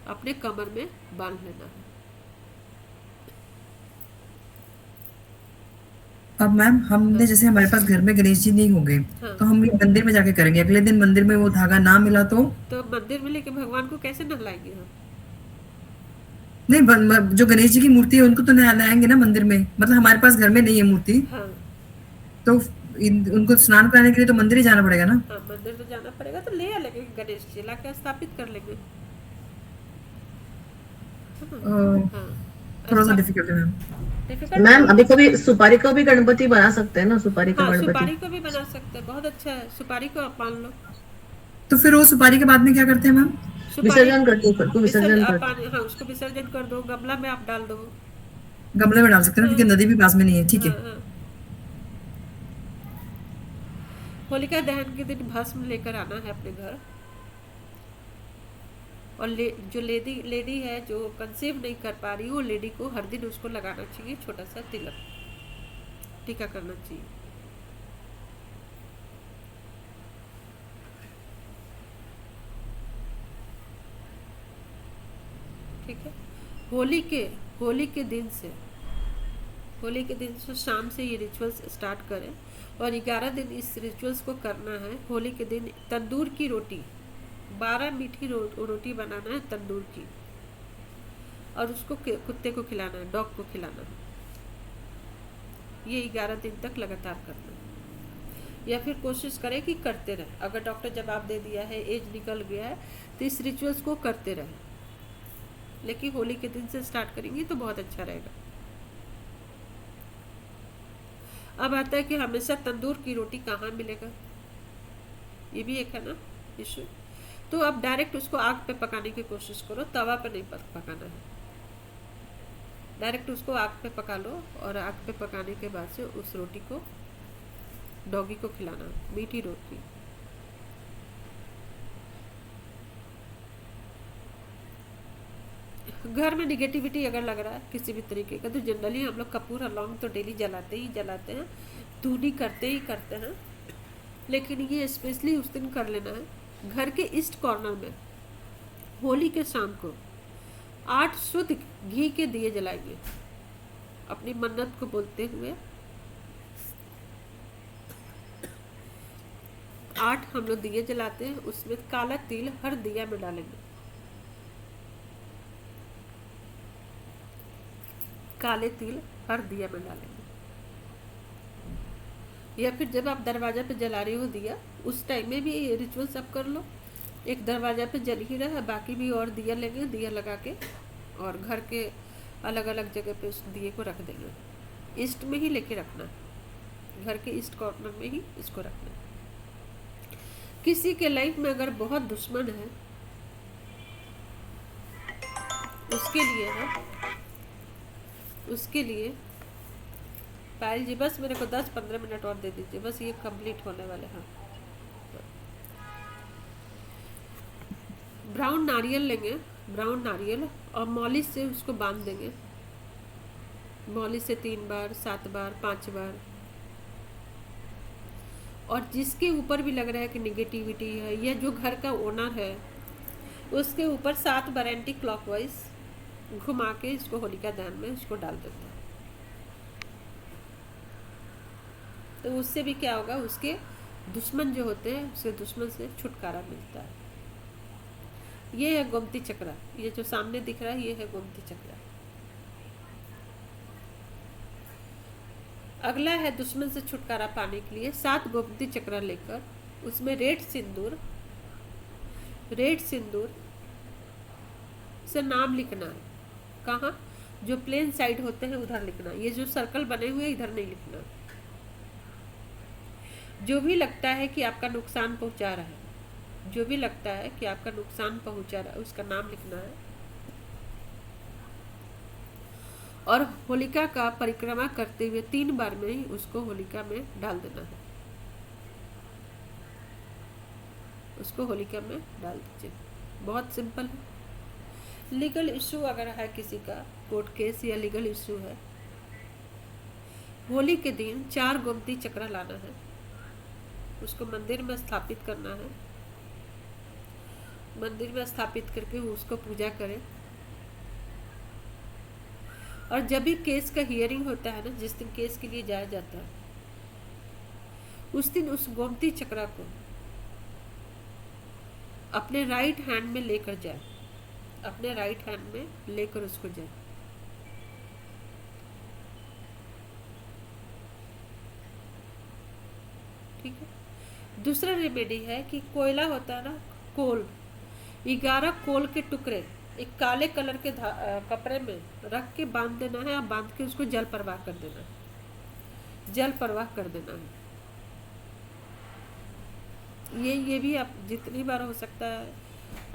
अपने कमर में बांध लेना है। अब मैम हमने जैसे हमारे पास घर में गणेश जी नहीं होंगे, हाँ। तो हम ये मंदिर में जाके करेंगे, अगले दिन मंदिर में वो धागा ना मिला तो मंदिर में लेके भगवान को कैसे नहलाएंगे हम? नहीं, जो गणेश जी की मूर्ति है उनको तो नहलाएंगे ना मंदिर में, मतलब हमारे पास घर में नहीं है मूर्ति, हाँ, तो उनको स्नान कराने के लिए तो मंदिर ही जाना पड़ेगा ना। हाँ, मंदिर तो जाना पड़ेगा, तो ले लेंगे गणेश जी, ला के स्थापित कर लेंगे। हाँ, थोड़ा सा डिफिकल्ट है मैम। डिफिकल्ट मैम अभी को भी सुपारी को भी गणपति बना सकते हैं ना, सुपारी का हाँ, गणपति। सुपारी को भी बना सकते हैं, बहुत अच्छा है, सुपारी को आप मान लो। तो फिर वो सुपारी के बाद में क्या करते हैं मैम? विसर्जन करते हो, फिर विसर्जन आप करते हाँ, उसको विसर्जन कर दो, गमला में आप डाल दो। गमले में डाल सकते हैं ना, क्योंकि नदी भी पास में नहीं है, ठीक है। हाँ, हाँ, होलिका दहन के दिन भस्म लेकर आना है अपने घर। और जो लेडी है जो कंसीव नहीं कर पा रही, वो लेडी को हर दिन उसको लगाना चाहिए छोटा सा तिलक, टीका करना चाहिए। ठीक है। होली के दिन से शाम से ये रिचुअल्स स्टार्ट करें और 11 दिन इस रिचुअल्स को करना है। होली के दिन तंदूर की रोटी, 12 मीठी रोटी बनाना है तंदूर की, और उसको कुत्ते को खिलाना है, डॉग को खिलाना है। ये 11 दिन तक लगातार करना है, या फिर कोशिश करें कि करते रहे। अगर डॉक्टर जवाब दे दिया है, एज निकल गया है, तो इस रिचुअल्स को करते रहे, लेकिन होली के दिन से स्टार्ट करेंगे तो बहुत अच्छा रहेगा। अब आता है कि हमेशा तंदूर की रोटी कहाँ मिलेगा, ये भी एक है ना इशू। तो अब डायरेक्ट उसको आग पे पकाने की कोशिश करो, तवा पे नहीं पकाना है। डायरेक्ट उसको आग पे पका लो, और आग पे पकाने के बाद से उस रोटी को डॉगी को खिलाना, मीठी रोटी। घर में निगेटिविटी अगर लग रहा है किसी भी तरीके का, तो जनरली हम लोग कपूर लौंग तो डेली जलाते हैं, धूनी करते ही करते हैं, लेकिन ये स्पेशली उस दिन कर लेना है। घर के ईस्ट कॉर्नर में होली के शाम को 8 शुद्ध घी के दिए जलाएंगे, अपनी मन्नत को बोलते हुए। 8 हम लोग दिए जलाते हैं, उसमें काला तिल हर दिया में डालेंगे। काले तिल हर दिया में डालेंगे। या फिर जब आप दरवाजा पे जला रहे हो दिया, उस टाइम में भी ये रिचुअल्स आप कर लो। एक दरवाजा पे जल ही रहा है, बाकी भी और दिया लेंगे, दिया लगा के और घर के अलग अलग जगह पे उस दिए को रख देंगे। ईस्ट में ही लेके रखना है, घर के ईस्ट कॉर्नर में ही इसको रखना है। किसी के लाइफ में अगर बहुत दुश्मन है, उसके लिए पायल जी बस मेरे को 10-15 मिनट और दे दीजिए, बस ये कंप्लीट होने वाले हैं। ब्राउन नारियल लेंगे, ब्राउन नारियल, और मौली से उसको बांध देंगे। मौली से 3 बार, 7 बार, 5 बार। और जिसके ऊपर भी लग रहा है कि निगेटिविटी है, या जो घर का ओनर है, उसके ऊपर 7 बार एंटी क्लॉकवाइज घुमा के इसको होलिका दहन में इसको डाल देते हैं। तो उससे भी क्या होगा, उसके दुश्मन जो होते हैं, उसके दुश्मन से छुटकारा मिलता है। ये है गोमती चक्र, ये जो सामने दिख रहा है ये है गोमती चक्र। अगला है दुश्मन से छुटकारा पाने के लिए 7 गोमती चक्र लेकर उसमें रेड सिंदूर से नाम लिखना है। कहाँ? जो प्लेन साइड होते हैं उधर लिखना। ये जो सर्कल बने हुए इधर नहीं लिखना। जो भी लगता है कि आपका नुकसान पहुंचा रहा है, उसका नाम लिखना है। और होलिका का परिक्रमा करते हुए 3 बार में ही उसको होलिका में डाल देना है। उसको होलिका में डाल दीजिए। बहुत सिंपल है। लीगल इशू अगर है किसी का, कोर्ट केस या लीगल इशू है, होली के दिन 4 गोमती चक्र लाना है, उसको मंदिर में स्थापित करना है। मंदिर में स्थापित करके उसको पूजा करें। और जब भी केस का हियरिंग होता है ना, जिस दिन केस के लिए जाया जाता है, उस दिन उस गोमती चक्र को अपने राइट हैंड में लेकर जाए, अपने राइट हैंड में लेकर उसको जाए। ठीक है। दूसरा रेमेडी है कि कोयला होता है ना, कोल, 11 कोल के टुकड़े एक काले कलर के कपड़े में रख के बांध देना है। और बांध के उसको जल प्रवाह कर देना है। ये भी आप जितनी बार हो सकता है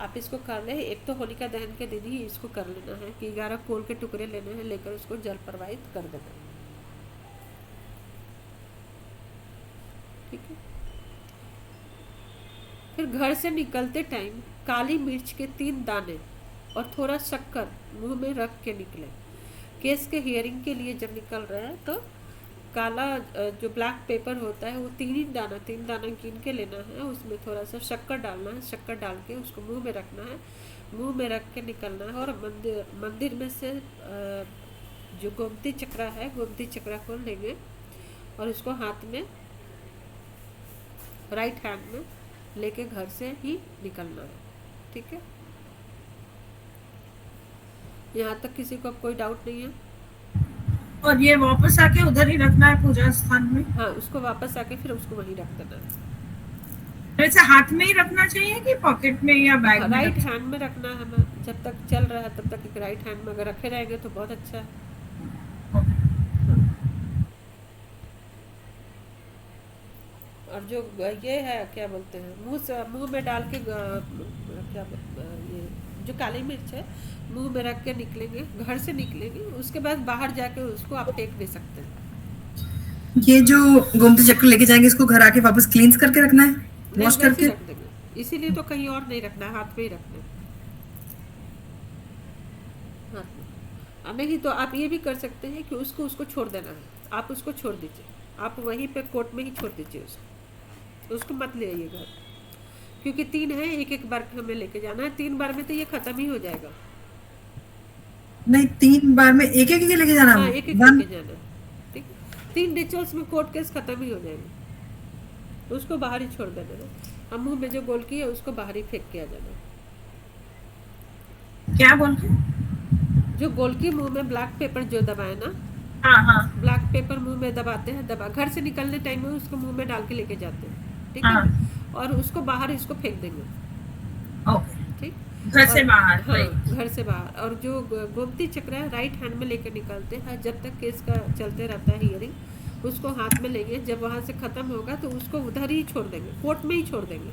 आप इसको कर लें। एक तो होलिका दहन के दिन ही इसको कर लेना है कि 11 कोल के टुकड़े लेने हैं, लेकर उसको जल प्रवाहित कर देना है। ठीक है। फिर घर से निकलते टाइम काली मिर्च के 3 दाने और थोड़ा शक्कर मुंह में रख के निकले। केस के हियरिंग के लिए जब निकल रहे हैं तो काला जो ब्लैक पेपर होता है वो 3 दाना गिन के लेना है, उसमें थोड़ा सा शक्कर डालना है, शक्कर डाल के उसको मुंह में रखना है, मुंह में रख के निकलना है। और मंदिर में से जो गोमती चक्रा है, गोमती चक्रा को लेंगे और उसको हाथ में राइट हैंड में लेके घर से ही निकलना है। ठीक है, यहाँ तक किसी को कोई डाउट नहीं है? और ये वापस आके उधर ही रखना है पूजा स्थान में? हाँ, उसको वापस आके फिर उसको वहीं रख देना है। वैसे हाथ में ही रखना चाहिए कि पॉकेट में या बैग में? राइट हैंड में रखना है हमें, जब तक चल रहा है तब तक एक राइट हैंड में अगर रखे रहेंगे तो बहुत अच्छा है। और जो ये है क्या बोलते हैं, मुंह में डाल के ये जो काली मिर्च है मुंह में रख के निकलेंगे, घर से निकलेंगे, उसके बाद बाहर जाके उसको आप टेक दे सकते हैं। ये जो गोमती चक्र लेके जाएंगे इसको घर आके वापस क्लींस करके रखना है, नहीं, वॉश वैसे करके? रख देंगे, इसीलिए तो कहीं और नहीं रखना है, हाथ में ही रखना है, हाथ में। नहीं तो आप ये भी कर सकते हैं कि उसको छोड़ देना है, आप उसको छोड़ दीजिए, आप वहीं पे कोर्ट में ही छोड़ दीजिए उसको मत ले आइए घर, क्योंकि 3 है, एक बार हमें लेके जाना है, 3 बार में तो ये खत्म ही हो जाएगा। नहीं, 3 बार में एक लेके जाना? हाँ, एक लेके जाना है, ठीक है। 3 रिचुअल्स में कोर्ट केस खत्म ही हो जाएंगे, उसको बाहर ही छोड़ देना है। हम मुंह में जो गोलकी है उसको बाहर ही फेंक के आ जाना। क्या बोल के? जो गोलकी मुंह में ब्लैक पेपर जो दबाए ना, हाँ, ब्लैक पेपर मुंह में दबाते हैं, घर से निकलने टाइम में उसको मुंह में डाल के लेके जाते हैं, ठीक है। हाँ। और उसको बाहर इसको फेंक देंगे, ओके, ठीक। घर से बाहर? हाँ, घर से बाहर। और जो गोमती चक्र है राइट हैंड में लेकर निकलते हैं, जब तक केस का चलते रहता है हियरिंग, उसको हाथ में लेंगे, जब वहाँ से खत्म होगा तो उसको उधर ही छोड़ देंगे, कोर्ट में ही छोड़ देंगे।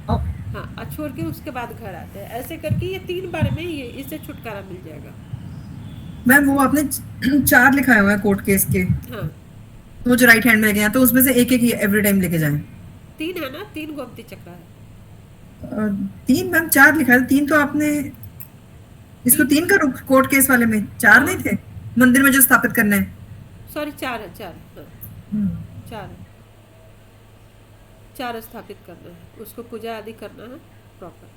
हाँ, और छोड़ के उसके बाद घर आते हैं। ऐसे करके ये 3 बार में ये इससे छुटकारा मिल जाएगा। मैम वो आपने 4 लिखाए हुए हैं कोर्ट केस के, हाँ, तो जो राइट हैंड में लेके जाए तो उसमें से एक ही एवरी टाइम लेके जाएं। 3 है ना, 3 गोमती चक्र है। 3 मैम, 4 लिखा है, 3 तो आपने इसको 3 करो कोर्ट केस वाले में, 4 नहीं थे मंदिर में जो स्थापित करने हैं? सॉरी, 4 है, 4 हाँ, 4 है, 4 स्थापित करना है, उसको पूजा आदि करना है प्रॉपर।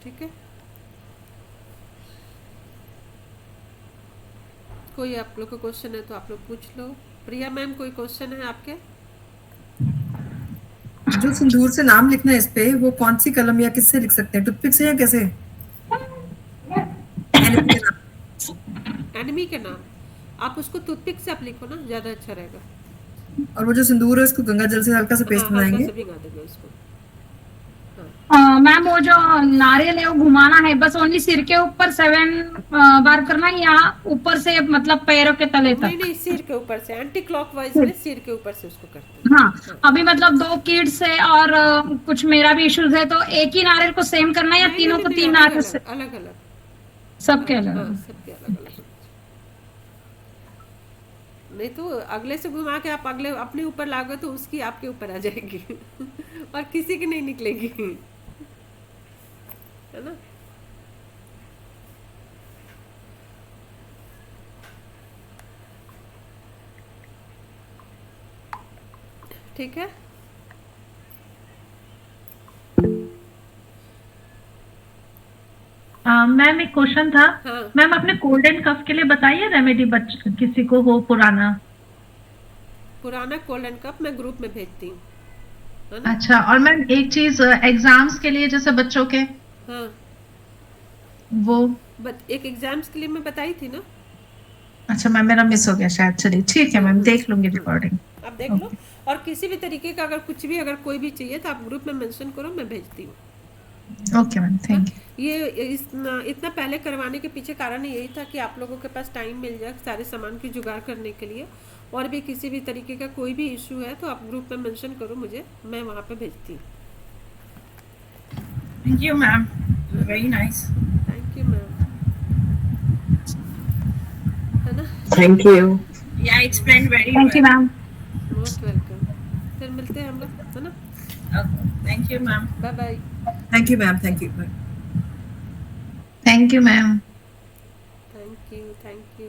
ठीक है, कोई आप लोग को क्वेश्चन है तो आप लोग पूछ लो। प्रिया मैम, कोई क्वेश्चन है आपके? जो सिंदूर से नाम लिखना है इस पे, वो कौन सी कलम या किससे लिख सकते हैं, टूथपिक से या कैसे? एनिमी के नाम आप उसको टूथपिक से आप लिखो ना, ज्यादा अच्छा रहेगा। और वो जो सिंदूर है उसको गंगा जल से हल्का सा पेस्ट हाँ, हल्का बनाएंगे। से भिगा देंगे उसको। मैम वो जो नारियल है वो घुमाना है, बस ओनली सिर के ऊपर 7 बार करना है, या ऊपर से मतलब पैरों के तले तक? नहीं, सिर के ऊपर से, एंटी क्लॉकवाइज में सिर के ऊपर से उसको करते हैं। हाँ, अभी मतलब 2 किड्स है और कुछ मेरा भी इश्यूज है, तो एक ही नारियल को सेम करना है या तीनों को 3 नारियल से? अलग अलग, सबके अलग? हाँ, सबके अलग अलग। नहीं तो अगले से घुमा के आप अगले अपने ऊपर लागो तो उसकी आपके ऊपर आ जाएगी और किसी की नहीं निकलेगी, है ना। ठीक है, मैम एक क्वेश्चन था। हाँ। मैम अपने कोल्ड एंड कफ के लिए बताइए रेमेडी, किसी को हो पुराना कोल्ड एंड कफ मैं ग्रुप में भेजती हूँ, है ना। अच्छा, और मैम एक चीज एग्जाम्स के लिए जैसे बच्चों के, हाँ, वो एक एग्जाम्स के लिए मैं बताई थी ना। अच्छा मैम, मेरा मिस हो गया शायद, चलिए ठीक है मैम, देख लूंगी रिकॉर्डिंग। आप देख लो, और किसी भी तरीके का अगर कुछ भी अगर कोई भी चाहिए तो आप ग्रुप में मेंशन करो, मैं भेजती हूँ। Okay ma'am, thank you. ये इतना पहले करवाने के पीछे कारण यही था कि आप लोगों के पास टाइम मिल जाए सारे सामान की जुगाड़ करने के लिए, और भी किसी भी तरीके का कोई भी इशू है तो आप ग्रुप में मेंशन करो मुझे, मैं वहाँ पे भेजती हूँ। Thank you ma'am, very nice. Thank you ma'am, है ना। Thank you. Yeah, explained very thank you well. Ma'am. Most welcome. फिर मिलते हैं हम लोग, है ना? Okay. Thank you, ma'am. Bye bye. Thank you ma'am, thank you. Thank you, ma'am. Thank you, thank you.